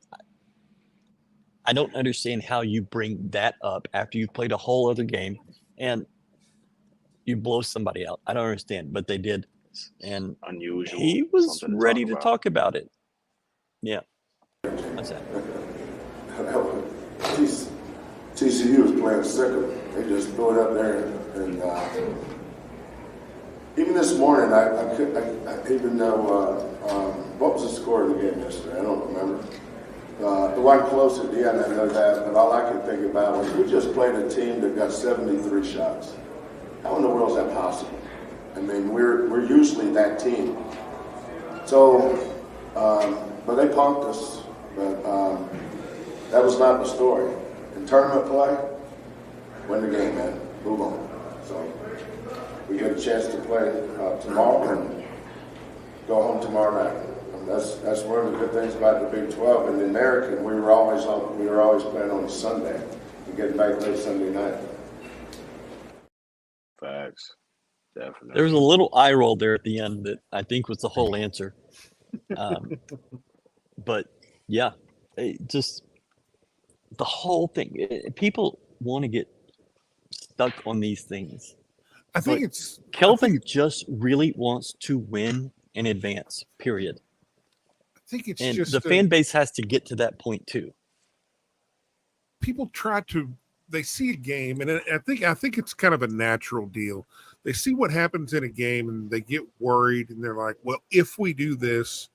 I don't understand how you bring that up after you've played a whole other game and you blow somebody out. I don't understand, but they did. And Unusual. he was something ready to about. talk about it. Yeah. What's that? TCU was playing sicker. They just threw it up there, and even this morning, I even though what was the score of the game yesterday? I don't remember. It wasn't close at the end, I know that, but all I could think about was we just played a team that got 73 shots. How in the world is that possible? I mean, we're usually that team. So, but they punked us. But that was not the story. In tournament play, win the game, man. Move on. So we get a chance to play tomorrow and go home tomorrow night. And that's one of the good things about the Big 12. In the American, we were always playing on a Sunday and getting back late Sunday night. Facts. Definitely. There was a little eye roll there at the end that I think was the whole answer. But yeah, just the whole thing. People want to get stuck on these things. I think But Kelvin just really wants to win in advance, period. I think it's And just the fan base has to get to that point too. people they see a game, and I think it's kind of a natural deal. They see what happens in a game and they get worried, and they're like, well, if we do this,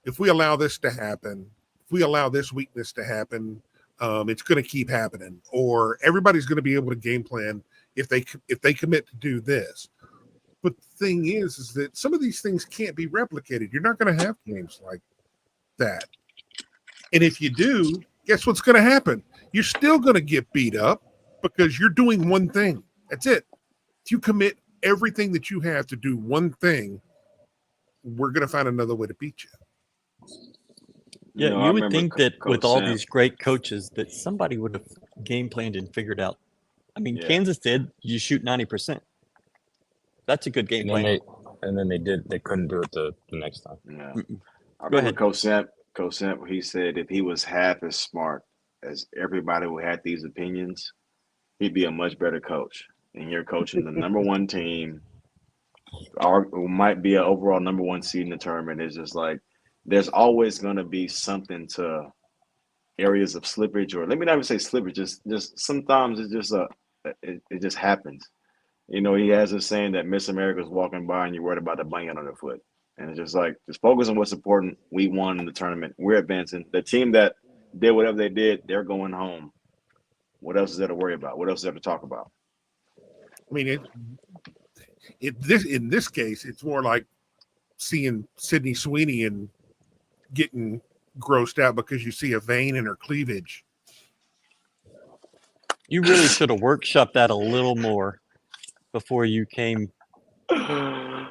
if we allow this to happen, if we allow this weakness to happen, it's going to keep happening, or everybody's going to be able to game plan if they commit to do this. But the thing is that some of these things can't be replicated. You're not going to have games like that. And if you do, guess what's going to happen? You're still going to get beat up because you're doing one thing. That's it. If you commit everything that you have to do one thing, we're going to find another way to beat you. Yeah, I you would remember think that Coach with all Sam. these great coaches that somebody would have game planned and figured out. I mean, Yeah. Kansas did. You shoot 90%. That's a good game plan. And then they couldn't do it the next time. Yeah. Mm-mm. I Go remember ahead. Coach Samp, he said if he was half as smart as everybody who had these opinions, he'd be a much better coach. And you're coaching the number one team, or who might be an overall number one seed in the tournament. It's just like there's always going to be something to areas of slippage, or let me not even say slippage. Just sometimes it's just it just happens. You know, he has this saying that Miss America's walking by and you're worried about the blanket on their foot. And it's just like, just focus on what's important. We won in the tournament. We're advancing. The team that did whatever they did, they're going home. What else is there to worry about? What else is there to talk about? I mean, in this case, it's more like seeing Sydney Sweeney and getting grossed out because you see a vein in her cleavage. You really should have workshopped that a little more before you came with it.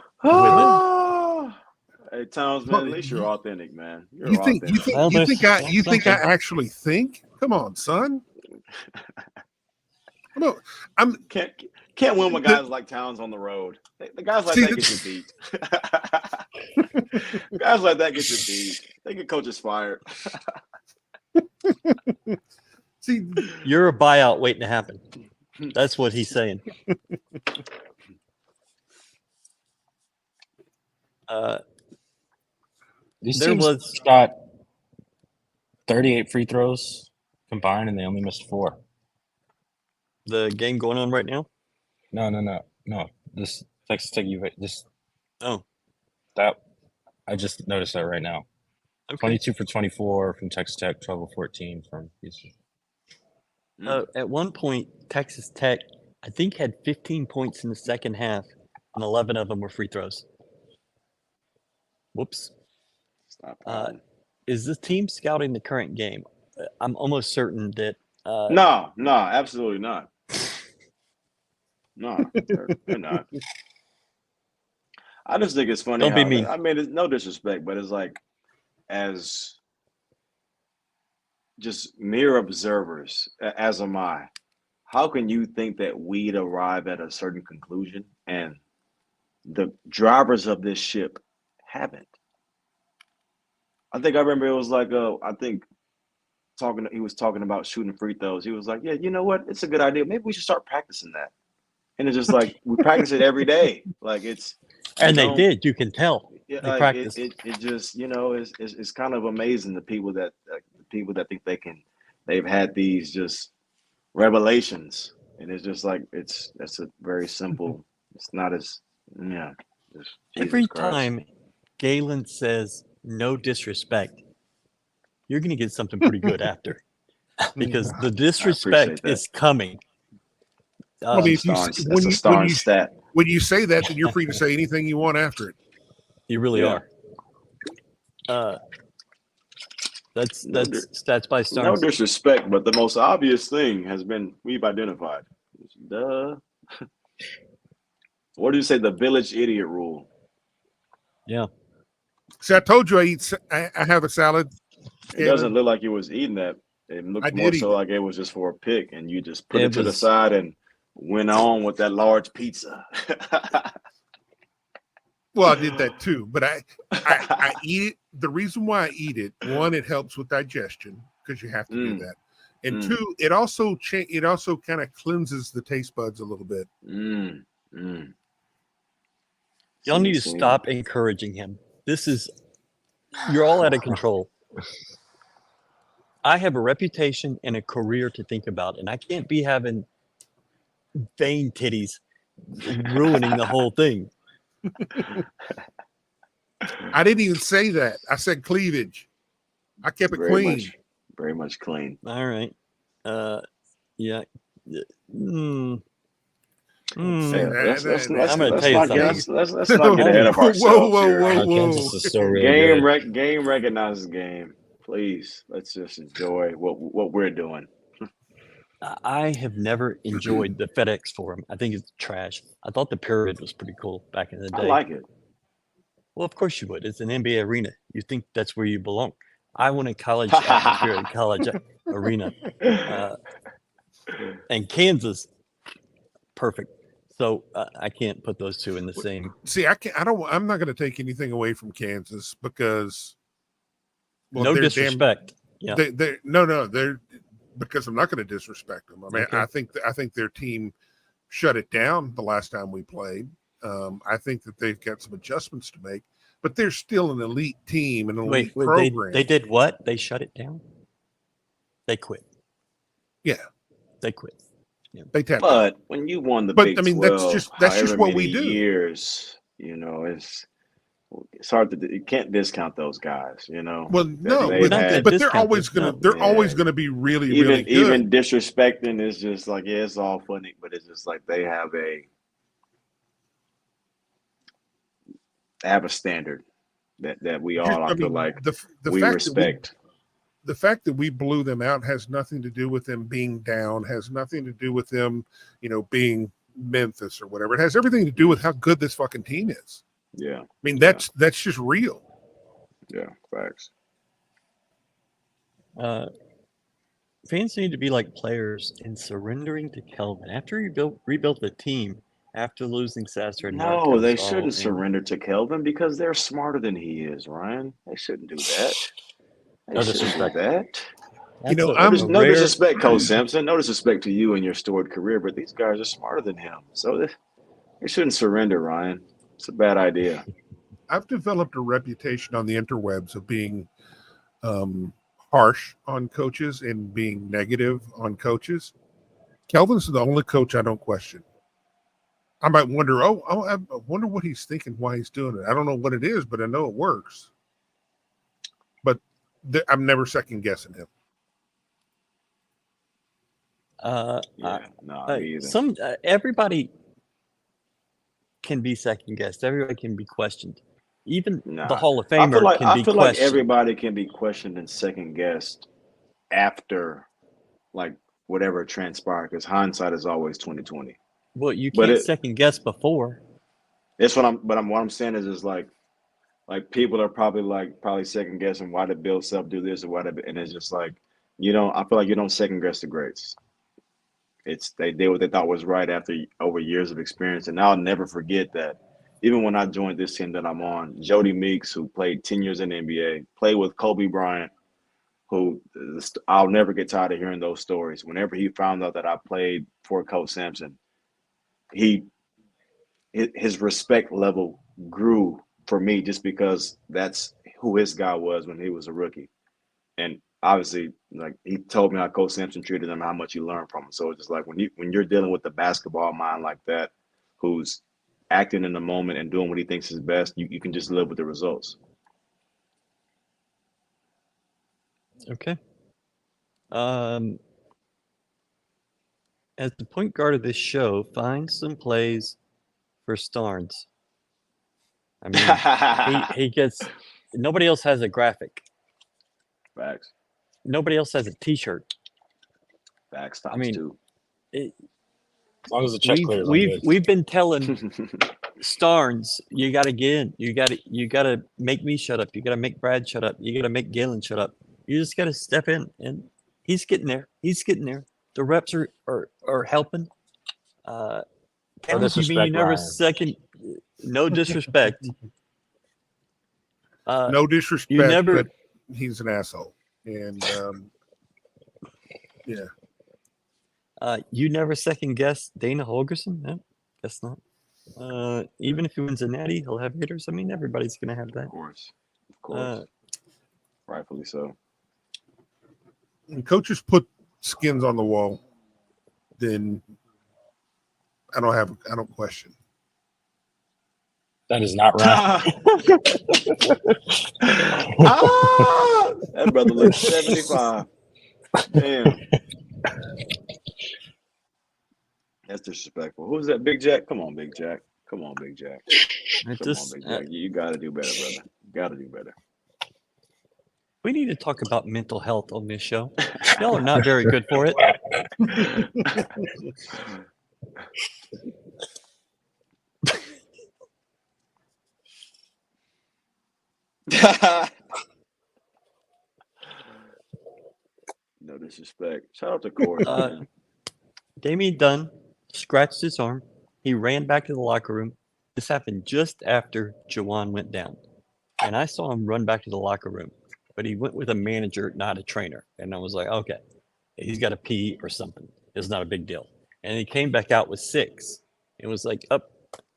Hey, Towns, man, at least you're authentic, man. You think I actually think? Come on, son. No, can't win with guys like Towns on the road. The guys like that get you beat. Guys like that get you beat. They get coaches fired. See, you're a buyout waiting to happen. That's what he's saying. These there teams was shot 38 free throws combined, and they only missed 4. The game going on right now? No. This Texas Tech Oh, that I just noticed that right now. okay. 22 for 24 from Texas Tech, 12 for 14 from Houston. At one point, Texas Tech, I think, had 15 points in the second half, and 11 of them were free throws. Whoops. Is this team scouting the current game? I'm almost certain that. No, absolutely not. No, they're not. I just think it's funny. Don't be mean. I mean, it's no disrespect, but it's like, as just mere observers, as am I, how can you think that we'd arrive at a certain conclusion and the drivers of this ship haven't? I think I remember it was like I think he was talking about shooting free throws. He was like, yeah, you know what? It's a good idea. Maybe we should start practicing that. And it's just like we practice it every day. Like it's and they did. You can tell. Yeah, they like practiced. it just it's kind of amazing the people that think they've had these just revelations, and it's just like that's a very simple. It's not as just Every Christ. time Galen says no disrespect, you're going to get something pretty good after, because the disrespect is coming. I mean, stat. When you say that, then you're free to say anything you want after it. You really are. That's stats by Starnes. No disrespect, but the most obvious thing we've identified. Duh. What do you say? The village idiot rule. Yeah. See, I told you I have a salad. It doesn't look like you was eating that. It looked more so like it was just for a pick, and you just put it to the side and went on with that large pizza. Well, I did that too, but I eat it. The reason why I eat it, one, it helps with digestion because you have to do that, and two, it also kind of cleanses the taste buds a little bit. Y'all need to stop encouraging him. You're all out of control. I have a reputation and a career to think about, and I can't be having vein titties ruining the whole thing. I didn't even say that. I said cleavage. I kept it clean. Very much clean. All right. Yeah. Let's I'm going to tell you something. Let's not get ahead of ourselves. Whoa. Game recognizes game. Please, let's just enjoy what we're doing. I have never enjoyed the FedEx Forum. I think it's trash. I thought the pyramid was pretty cool back in the day. I like it. Well, of course you would. It's an NBA arena. You think that's where you belong. I want a college atmosphere, a college arena. And Kansas, perfect. So I can't put those two in the same. See, I'm not going to take anything away from Kansas because. Well, no disrespect. They're because I'm not going to disrespect them. I mean, okay. I think their team shut it down the last time we played. I think that they've got some adjustments to make, but they're still an elite team and an elite program. They did what? They shut it down? They quit. Yeah. They quit. Yeah. They tapped But out. When you won the Big 12, that's just what we do. Years, it's hard to. You can't discount those guys. Well, no, but they're always gonna be really really good. Even disrespecting is just like it's all funny, but it's just like they have a standard that we all feel like we respect. The fact that we blew them out has nothing to do with them being down. Has nothing to do with them, being Memphis or whatever. It has everything to do with how good this fucking team is. Yeah. I mean, that's just real. Yeah, facts. Fans need to be like players in surrendering to Kelvin. After he rebuilt the team, after losing Sasser. No, they shouldn't surrender to Kelvin because they're smarter than he is, Ryan. They shouldn't do that. No disrespect. No disrespect, Coach Sampson. No disrespect to you and your storied career, but these guys are smarter than him. So they shouldn't surrender, Ryan. It's a bad idea. I've developed a reputation on the interwebs of being harsh on coaches and being negative on coaches. Kelvin's the only coach I don't question. I might wonder, I wonder what he's thinking, why he's doing it. I don't know what it is, but I know it works. But I'm never second guessing him. Everybody can be second guessed. Everybody can be questioned. Even the Hall of Famer can be questioned. I feel like everybody can be questioned and second guessed after, like, whatever transpired, because hindsight is always 20/20. Well, you can't second guess before. That's what I'm saying is like people are probably second guessing why did Bill Self do this or whatever, and it's just like I feel like you don't second guess the greats. They did what they thought was right over years of experience, and I'll never forget that even when I joined this team that I'm on, Jody Meeks, who played 10 years in the NBA, played with Kobe Bryant, who I'll never get tired of hearing those stories. Whenever he found out that I played for Coach Sampson, his respect level grew for me just because that's who his guy was when he was a rookie. And obviously, like, he told me how Coach Sampson treated him, how much he learned from him. So it's just like when you're dealing with the basketball mind like that, who's acting in the moment and doing what he thinks is best, you can just live with the results. Okay. As the point guard of this show, find some plays for Starnes. I mean, he gets. Nobody else has a graphic. Facts. Nobody else has a T-shirt. Facts. I mean, too. As long as the check clears, we've been telling Starnes, you got to get in. You got to make me shut up. You got to make Brad shut up. You got to make Galen shut up. You just got to step in, and he's getting there. He's getting there. The reps are helping. Towns, you mean you never Ryan. second? No disrespect. No disrespect, you never. but he's an asshole, and yeah. You never second guess Dana Holgerson? No, guess not. Even if he wins a natty, he'll have hitters. I mean, everybody's going to have that. Of course. Rightfully so. When coaches put skins on the wall, then I don't question. That is not right. That brother looks 75. Damn. That's disrespectful. Who's that, Big Jack? Come on, Big Jack. Come on, Big Jack. Big Jack. You got to do better, brother. You got to do better. We need to talk about mental health on this show. Y'all are not very good for it. No disrespect. Shout out to Corey. Damian Dunn scratched his arm. He ran back to the locker room. This happened just after Juwan went down. And I saw him run back to the locker room. But he went with a manager, not a trainer. And I was like, okay, he's got to pee or something. It's not a big deal. And he came back out with 6. It was like,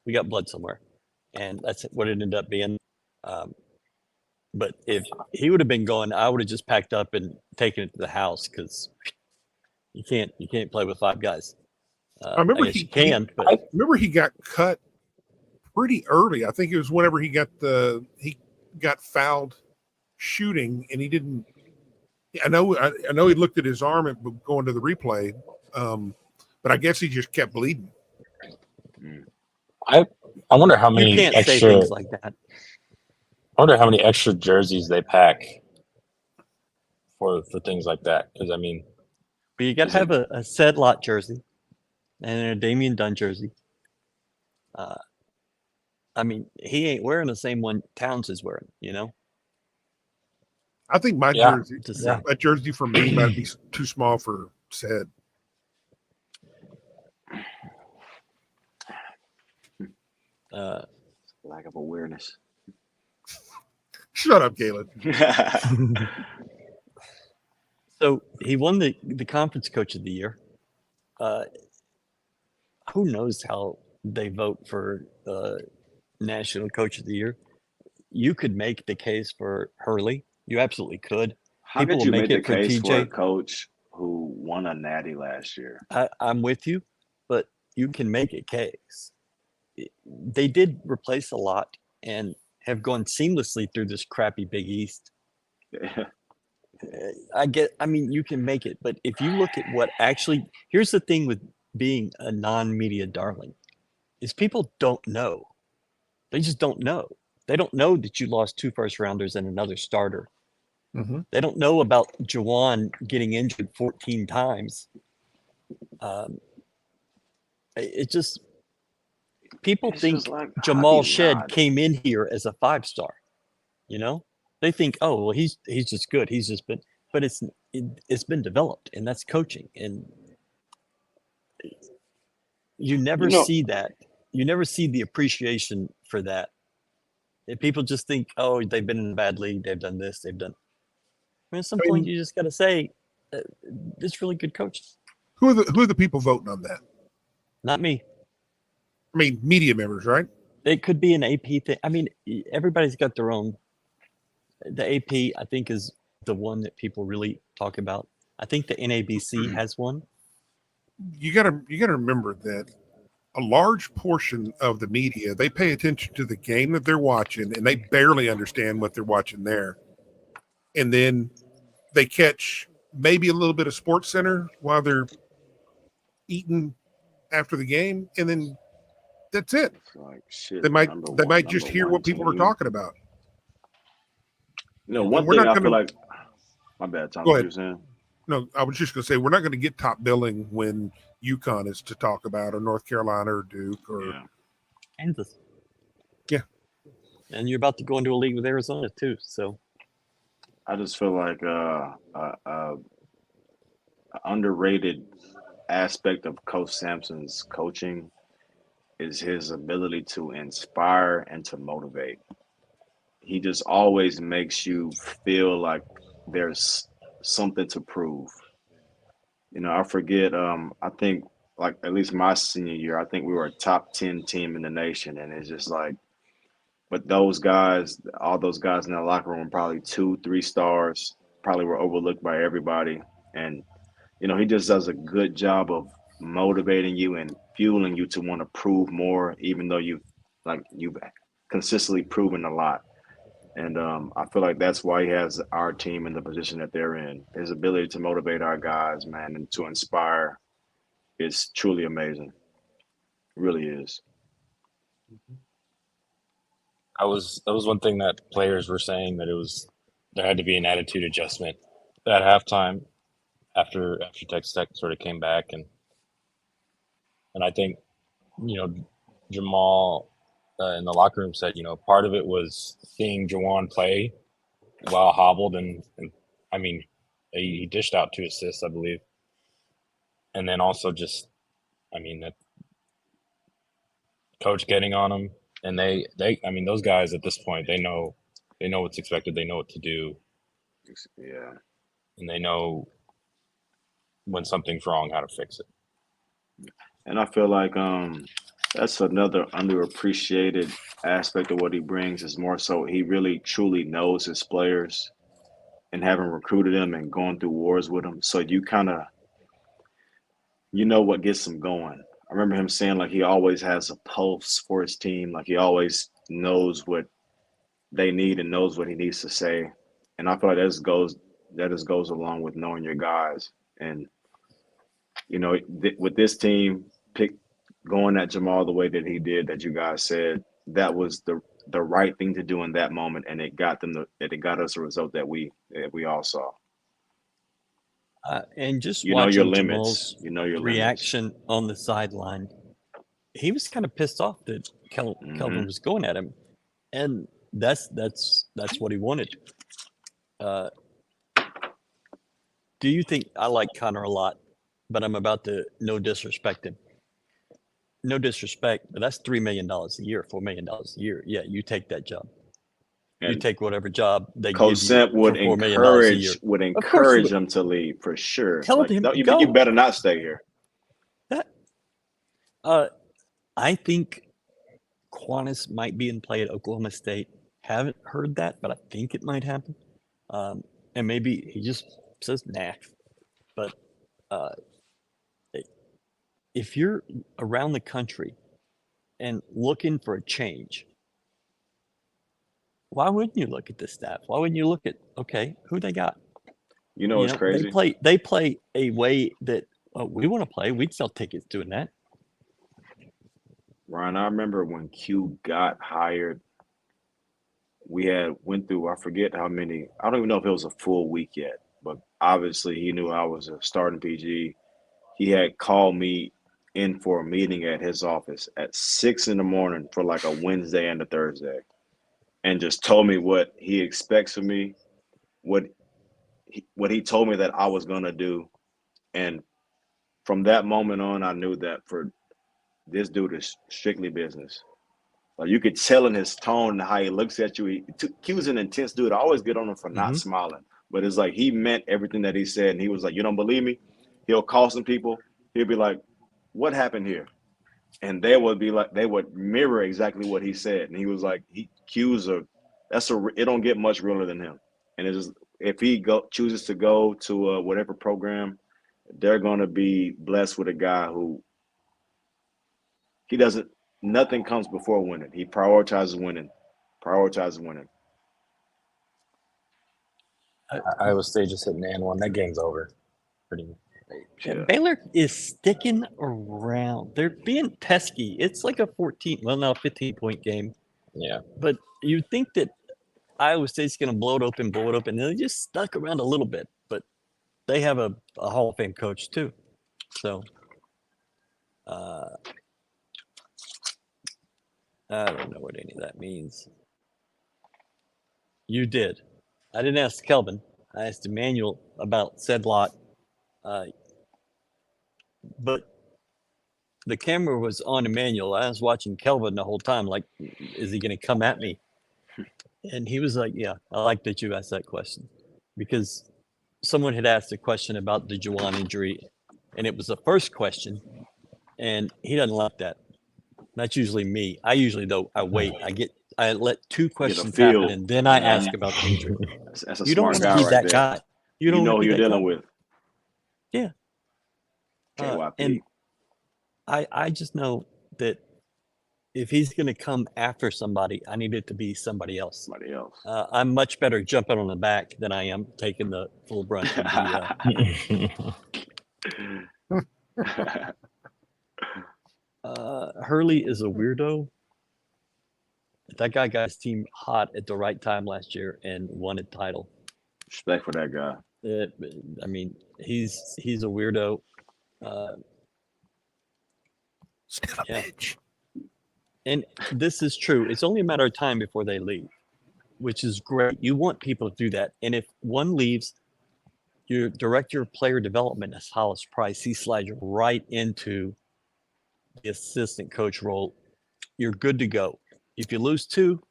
we got blood somewhere. And that's what it ended up being. But if he would have been going, I would have just packed up and taken it to the house because you can't play with 5 guys. I remember he can. But I remember he got cut pretty early. I think it was whenever he got fouled shooting, and he didn't. I know he looked at his arm and going to the replay, but I guess he just kept bleeding. I wonder how many you can't extra say things like that. I wonder how many extra jerseys they pack for things like that. Because I mean, but you got to have a said lot jersey and a Damian Dunn jersey. I mean, he ain't wearing the same one Towns is wearing, you know. I think my jersey for me might be too small for said. Lack of awareness. Shut up, Galen. So he won the conference coach of the year. Who knows how they vote for national coach of the year? You could make the case for Hurley. You absolutely could. How People could you will make make the it for case for a TJ. coach who won a natty last year? I'm with you, but you can make a case. They did replace a lot and have gone seamlessly through this crappy Big East. I mean, you can make it, but if you look at what actually, here's the thing with being a non-media darling, is people don't know. They just don't know. They don't know that you lost 2 first-rounders and another starter. Mm-hmm. They don't know about Juwan getting injured 14 times. It just, people think like Jamal hockey Shed nod. came in here as a 5-star. You know, they think, oh well, he's just good. He's just been, but it's been developed, and that's coaching, and you never see that you never see the appreciation for that. If people just think, oh, they've been in a bad league, they've done this, they've done. I mean, at some point, you just got to say, "This really good coach." Who are the people voting on that? Not me. I mean, media members, right? It could be an AP thing. I mean, everybody's got their own. The AP, I think, is the one that people really talk about. I think the NABC has one. You gotta remember that a large portion of the media, they pay attention to the game that they're watching, and they barely understand what they're watching there. And then they catch maybe a little bit of Sports Center while they're eating after the game, and then that's it. Like, shit, They might just hear what people are talking about. You know, one thing I feel like. My bad, Tom. Go What ahead. you saying? No, I was just going to say we're not going to get top billing when UConn is to talk about, or North Carolina, or Duke, or Kansas. Yeah. And you're about to go into a league with Arizona too. So I just feel like underrated aspect of Coach Sampson's coaching is his ability to inspire and to motivate. He just always makes you feel like there's something to prove. You know, I forget, I think like at least my senior year, I think we were a top 10 team in the nation. And it's just like, but those guys, all those guys in that locker room, probably 2-3 stars, probably were overlooked by everybody. And, you know, he just does a good job of motivating you and fueling you to want to prove more, even though you've consistently proven a lot. And I feel like that's why he has our team in the position that they're in. His ability to motivate our guys, man, and to inspire is truly amazing. It really is. That was one thing that players were saying, that there had to be an attitude adjustment at halftime after Texas Tech sort of came back, and I think, you know, Jamal in the locker room said, you know, part of it was seeing Juwan play while hobbled, and I mean, he dished out 2 assists, I believe, and then also just, I mean, that coach getting on him, and they I mean, those guys at this point, they know what's expected, they know what to do, Yeah, and they know when something's wrong, how to fix it. and I feel like that's another underappreciated aspect of what he brings, is more so he really truly knows his players, and having recruited them and gone through wars with them. So you kind of, you know what gets them going. I remember him saying like he always has a pulse for his team. Like he always knows what they need and knows what he needs to say. And I feel like that just goes along with knowing your guys. And, you know, with this team, going at Jamal the way that he did, that you guys said, that was the right thing to do in that moment, and it got us a result that we all saw. And just you know watching your limits. Jamal's You know your reaction on the sideline, he was kind of pissed off that Kelvin was going at him, and that's what he wanted. Do you think, I like Connor a lot, but I'm about to no disrespect him. No disrespect, but that's $3 million a year, $4 million a year. Yeah, you take that job. And you take whatever job they Coach give Semp you would for $4 million a year. encourage him to leave for sure. Tell him, no, you go. better not stay here. I think Quantis might be in play at Oklahoma State. Haven't heard that, but I think it might happen. And maybe he just says nah. But if you're around the country and looking for a change, why wouldn't you look at the staff? Why wouldn't you look at, okay, who they got? You know what's crazy? They play a way that we want to play. We'd sell tickets doing that. Ryan, I remember when Q got hired, we went through, I forget how many, I don't even know if it was a full week yet, but obviously he knew I was a starting PG. He had called me in for a meeting at his office at 6 a.m. for like a Wednesday and a Thursday, and just told me what he expects of me, what he told me that I was going to do. And from that moment on, I knew that for this dude is strictly business. Like you could tell in his tone and how he looks at you. He was an intense dude. I always get on him for not smiling, but it's like he meant everything that he said. And he was like, "You don't believe me?" He'll call some people. He'll be like, "What happened here?" And they would be like, they would mirror exactly what he said. And he was like, it don't get much realer than him. And it's just, if he chooses to go to whatever program, they're going to be blessed with a guy who nothing comes before winning. He prioritizes winning. Iowa State just hit an and one. That game's over. Pretty much. Yeah. Baylor is sticking around. They're being pesky. It's like a 15-point game. Yeah. But you think that Iowa State's going to blow it open. And they just stuck around a little bit. But they have a Hall of Fame coach, too. So, I don't know what any of that means. You did. I didn't ask Kelvin. I asked Emmanuel about said lot. But the camera was on Emmanuel. I was watching Kelvin the whole time, like, is he going to come at me? And he was like, yeah, I like that you asked that question. Because someone had asked a question about the Juwan injury, and it was the first question, and he doesn't like that. That's usually me. I usually, though, I wait. I let two questions happen, and then I ask about the injury. That's a you don't smart want guy to be right that there. guy. You know who you're dealing guy. with. Yeah. And I just know that if he's going to come after somebody, I need it to be somebody else. I'm much better jumping on the back than I am taking the full brunt of the. Hurley is a weirdo. That guy got his team hot at the right time last year and won a title. Respect for that guy. I mean, he's a weirdo. Yeah. And this is true. It's only a matter of time before they leave, which is great. You want people to do that. And if one leaves, your director of player development is Hollis Price. He slides right into the assistant coach role. You're good to go. If you lose two,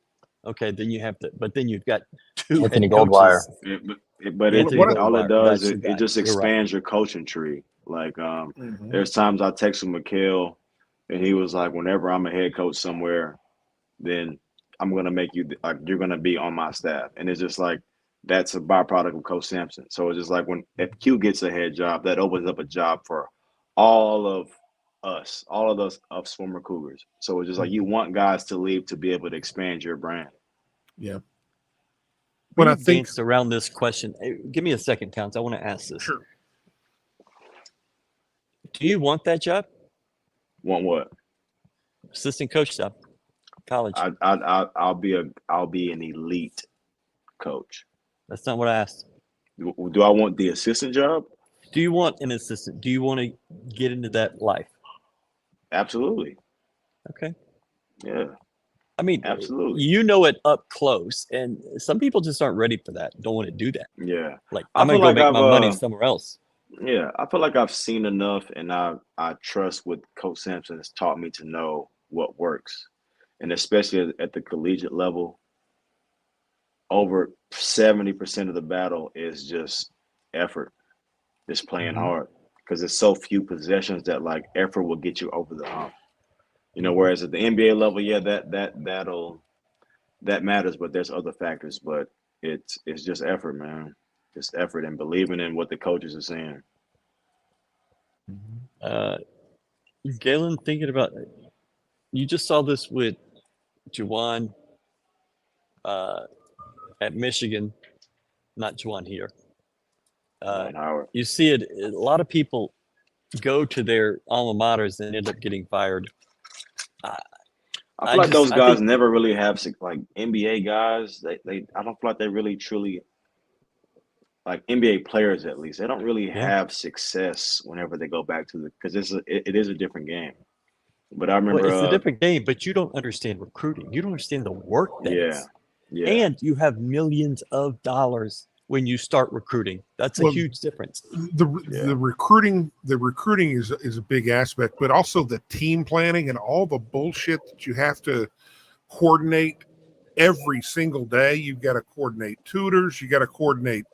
okay, then you have to. But then you've got two Anthony head coaches. Goldwire. But all it does is it just expands your coaching tree. Like there's times I text with McHale, and he was like, whenever I'm a head coach somewhere, then I'm gonna make you like you're gonna be on my staff. And it's just like that's a byproduct of Coach Sampson. So it's just like if Q gets a head job, that opens up a job for all of us former Cougars. So it's just like you want guys to leave to be able to expand your brand. Yeah. When I danced around this question, give me a second, Counts. I want to ask this. Sure. Do you want that job? Want what? Assistant coach job, college. I'll be an elite coach. That's not what I asked. Do I want the assistant job? Do you want an assistant? Do you want to get into that life? Absolutely. Okay. Yeah. I mean, absolutely. You know it up close, and some people just aren't ready for that. Don't want to do that. Yeah. Like I'm gonna go make my money somewhere else. Yeah, I feel like I've seen enough, and I trust what Coach Sampson has taught me to know what works, and especially at the collegiate level. Over 70% of the battle is just effort, just playing hard, because there's so few possessions that like effort will get you over the hump. You know, whereas at the NBA level, yeah, that matters, but there's other factors. But it's just effort, man. Just effort and believing in what the coaches are saying. Galen, thinking about you just saw this with Juwan at Michigan, not Juwan here. You see it. A lot of people go to their alma maters and end up getting fired. I feel like those guys never really have like NBA guys. I don't feel like they really truly like NBA players. At least they don't really have success whenever they go back to because it is a different game. But I remember it's a different game. But you don't understand recruiting. You don't understand the work that is. Yeah. And you have millions of dollars when you start recruiting. That's a Well, huge difference. The recruiting is a big aspect, but also the team planning and all the bullshit that you have to coordinate every single day. You've got to coordinate tutors, you got to coordinate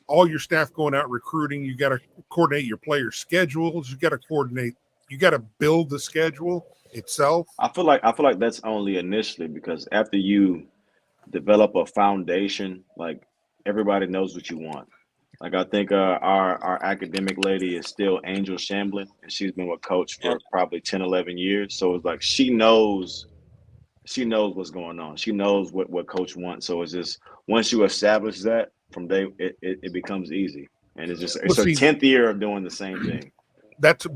all your staff going out recruiting, you got to coordinate your player schedules, you got to build the schedule itself. I feel like that's only initially, because after you develop a foundation, like everybody knows what you want. Like I think our academic lady is still Angel Shamblin, and she's been with Coach for probably 10, 11 years. So it's like she knows what's going on. She knows what Coach wants. So it's just once you establish that from day, it becomes easy, and it's her 10th year of doing the same thing. That's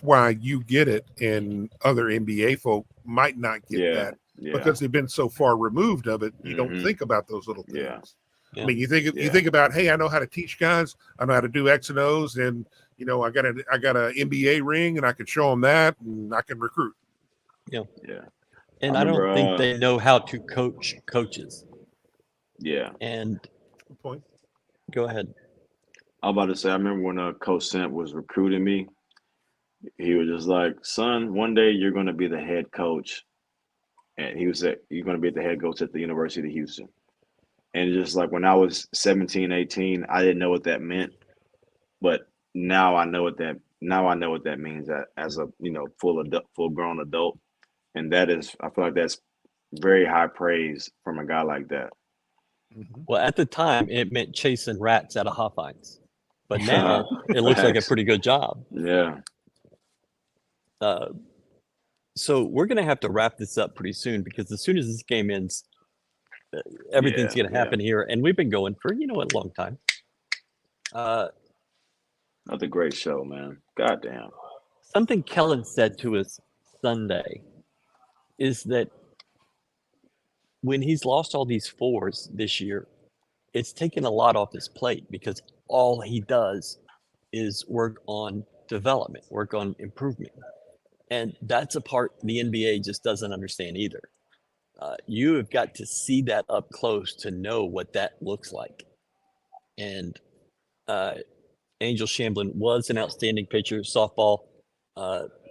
why you get it, and other NBA folk might not get that because they've been so far removed of it. You don't think about those little things. Yeah. I mean, you think about, hey, I know how to teach guys. I know how to do X and O's, and I got a NBA ring, and I can show them that, and I can recruit. Yeah. Yeah. And I don't think they know how to coach coaches. Yeah. And good point. Go ahead. I was about to say, I remember when Coach Simp was recruiting me, he was just like, son, one day you're going to be the head coach. And he was you're going to be the head coach at the University of Houston. And just like when I was 17, 18, I didn't know what that meant. But now I know what that means as a, full grown adult. And that is, I feel like that's very high praise from a guy like that. Well, at the time, it meant chasing rats out of Hofheinz. But now it looks like a pretty good job. Yeah. So we're going to have to wrap this up pretty soon, because as soon as this game ends, everything's going to happen here. And we've been going for, a long time. Another great show, man. Goddamn. Something Kellen said to us Sunday is that when he's lost all these fours this year, it's taken a lot off his plate, because all he does is work on development, work on improvement. And that's a part the NBA just doesn't understand either. You have got to see that up close to know what that looks like. And Angel Shamblin was an outstanding pitcher, softball,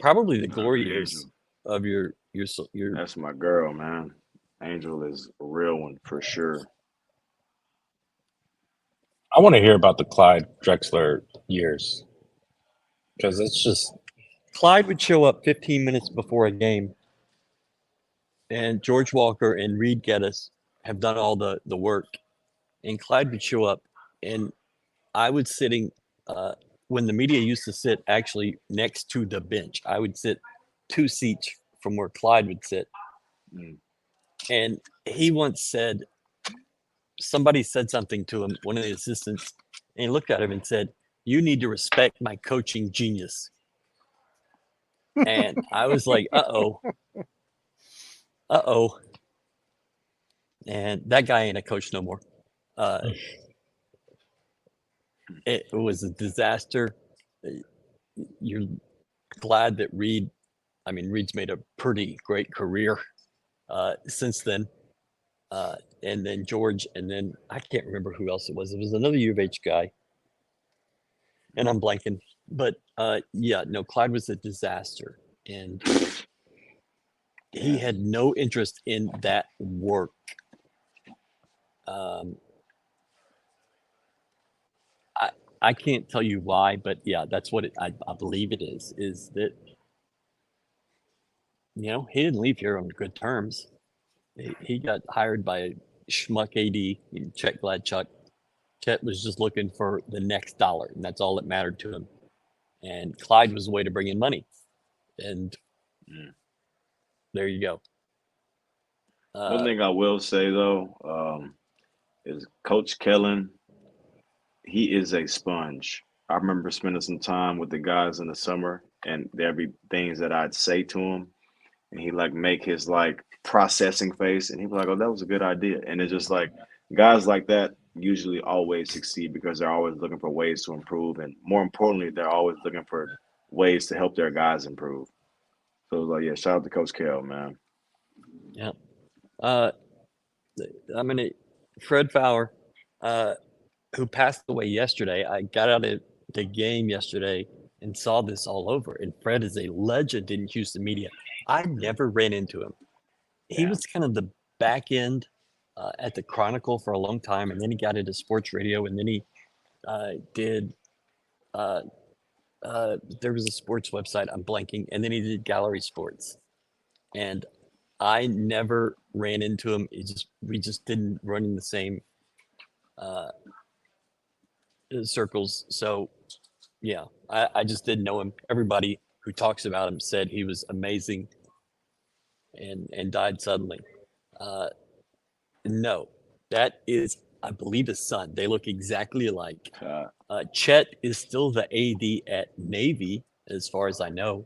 probably the glory years of your. That's my girl, man. Angel is a real one for sure. I want to hear about the Clyde Drexler years, because it's just Clyde would show up 15 minutes before a game, and George Walker and Reed Geddes have done all the work, and Clyde would show up, and I was sitting when the media used to sit actually next to the bench. I would sit 2 seats from where Clyde would sit. And he once said, somebody said something to him, one of the assistants, and he looked at him and said, "You need to respect my coaching genius." And I was like, uh-oh. And that guy ain't a coach no more. It was a disaster. You're glad that Reed's made a pretty great career since then. And then George, and then I can't remember who else it was. It was another U of H guy. And I'm blanking. But Clyde was a disaster. And he had no interest in that work. I can't tell you why, but yeah, that's what I believe it is that, he didn't leave here on good terms. He got hired by a schmuck AD, Chet Gladchuck. Chet was just looking for the next dollar, and that's all that mattered to him. And Clyde was the way to bring in money. And there you go. One thing I will say, though, is Coach Kellen, he is a sponge. I remember spending some time with the guys in the summer, and there'd be things that I'd say to him, and he make his processing face, and he'd be like, "Oh, that was a good idea." And it's just guys like that usually always succeed because they're always looking for ways to improve, and more importantly, they're always looking for ways to help their guys improve. So shout out to Coach Kell, man. Yeah. Fred Fowler, who passed away yesterday. I got out of the game yesterday and saw this all over. And Fred is a legend in Houston media. I never ran into him. He was kind of the back end at the Chronicle for a long time, and then he got into sports radio, and then he did. There was a sports website. I'm blanking, and then he did Gallery Sports, and I never ran into him. We just didn't run in the same circles. So, yeah, I just didn't know him. Everybody who talks about him said he was amazing, and died suddenly. No, that is, I believe, his son. They look exactly alike. Chet is still the AD at Navy, as far as I know.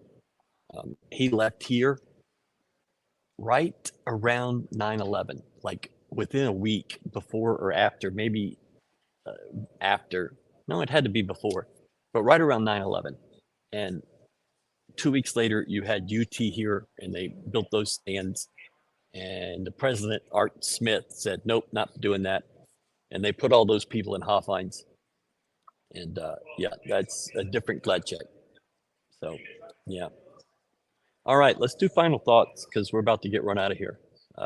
He left here right around 9/11, like within a week before or after, maybe after. No, it had to be before, but right around 9/11. And 2 weeks later, you had UT here, and they built those stands. And the president, Art Smith, said, nope, not doing that. And they put all those people in Hofheinz. And yeah, that's a different Gladcheck. So, yeah. All right, let's do final thoughts because we're about to get run out of here.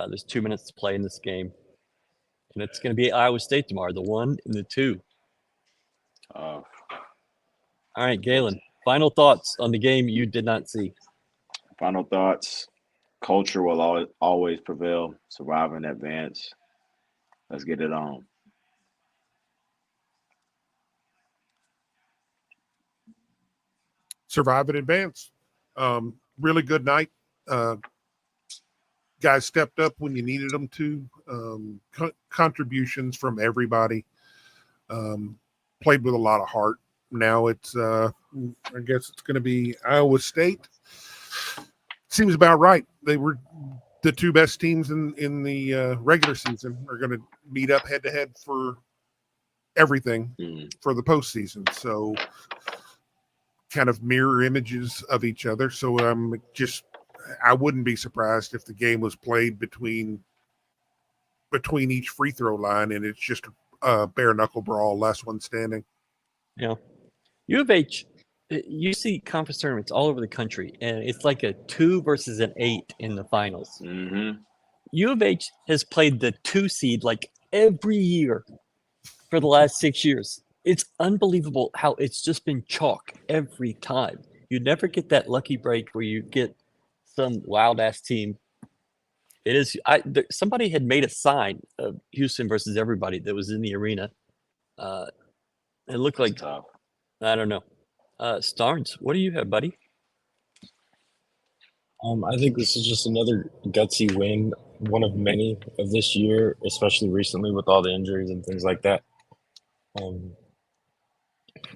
There's 2 minutes to play in this game. And it's going to be Iowa State tomorrow, the 1 and the 2. All right, Galen, final thoughts on the game you did not see. Final thoughts. Culture will always prevail. Survive and advance. Let's get it on. Survive and advance. Really good night. Guys stepped up when you needed them to. Contributions from everybody. Played with a lot of heart. Now it's, I guess it's going to be Iowa State. Seems about right. They were the two best teams in the regular season are going to meet up head to head for everything for the postseason. So kind of mirror images of each other. So I wouldn't be surprised if the game was played between each free throw line and it's just a bare knuckle brawl, last one standing. Yeah. U of H, you see conference tournaments all over the country, and it's like a 2 versus an 8 in the finals. U of H has played the 2 seed like every year for the last 6 years. It's unbelievable how it's just been chalk every time. You never get that lucky break where you get some wild ass team. It is. Somebody had made a sign of Houston versus everybody that was in the arena. It looked like tough. I don't know. Starnes, what do you have, buddy? I think this is just another gutsy win, one of many of this year, especially recently with all the injuries and things like that.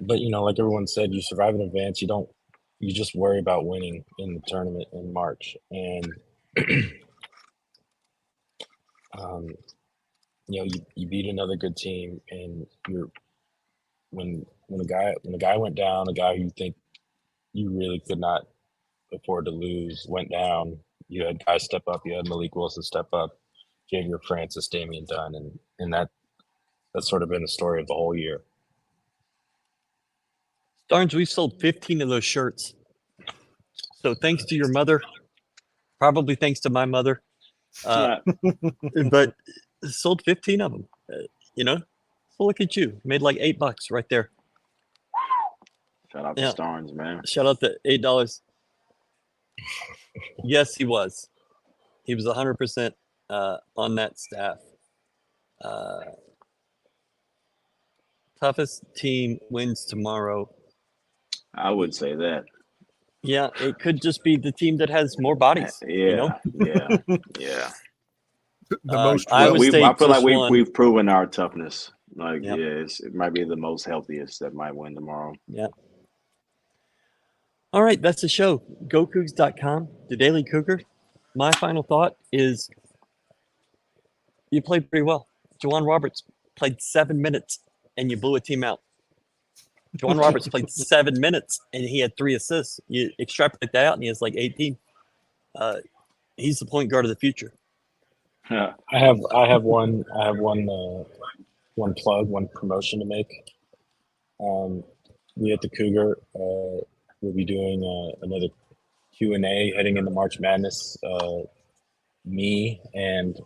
But like everyone said, you survive in advance. You just worry about winning in the tournament in March, and you beat another good team, and when a guy went down, a guy who you think you really could not afford to lose went down. You had guys step up. You had Malik Wilson step up, Xavier Francis, Damian Dunn, and that's sort of been the story of the whole year. Starnes, we've sold 15 of those shirts. So thanks to your mother, probably thanks to my mother, but sold 15 of them. So look at you, made like $8 right there. Shout out to Starnes, man. Shout out to $8. Yes, he was. He was 100% on that staff. Toughest team wins tomorrow. I would say that. Yeah, it could just be the team that has more bodies. Yeah. The most. I feel like we've proven our toughness. Like, it might be the most healthiest that might win tomorrow. Yeah. All right, that's the show. GoCougs.com, the Daily Cougar. My final thought is you played pretty well. Juwan Roberts played 7 minutes and you blew a team out. Juwan Roberts played 7 minutes and he had 3 assists. You extrapolate that out and he has like 18. He's the point guard of the future. I have one one plug, one promotion to make. We at the Cougar will be doing another Q&A heading into March Madness. Me and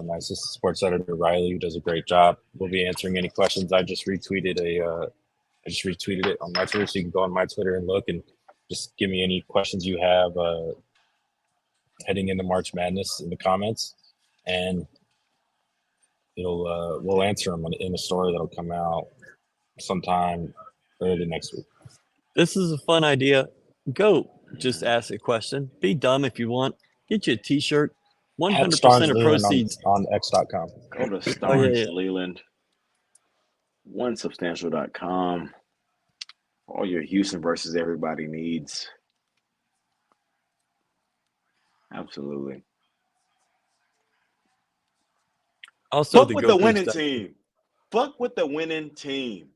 my assistant sports editor Riley, who does a great job, will be answering any questions. I just retweeted it on my Twitter, so you can go on my Twitter and look and just give me any questions you have heading into March Madness in the comments, and we'll answer them in a story that'll come out sometime early next week. This is a fun idea. Go just ask a question. Be dumb if you want. Get you a T-shirt. 100% of proceeds on X.com. Go to Starnes Leland, OneSubstantial.com. All your Houston versus everybody needs. Absolutely. Also, fuck with the winning team. Fuck with the winning team.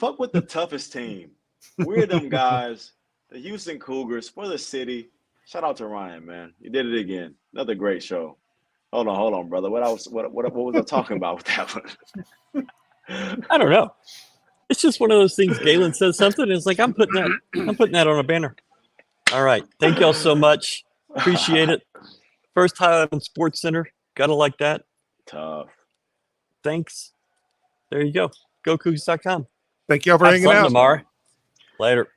Fuck with the toughest team. We're them guys. The Houston Cougars for the city. Shout out to Ryan, man. You did it again. Another great show. Hold on, brother. What was I talking about with that one? I don't know. It's just one of those things. Galen says something, and it's like I'm putting that on a banner. All right. Thank y'all so much. Appreciate it. First highlight on Sports Center. Gotta like that. Tough. Thanks. There you go. GoCougs.com. Thank y'all for hanging out. Lamar. Later.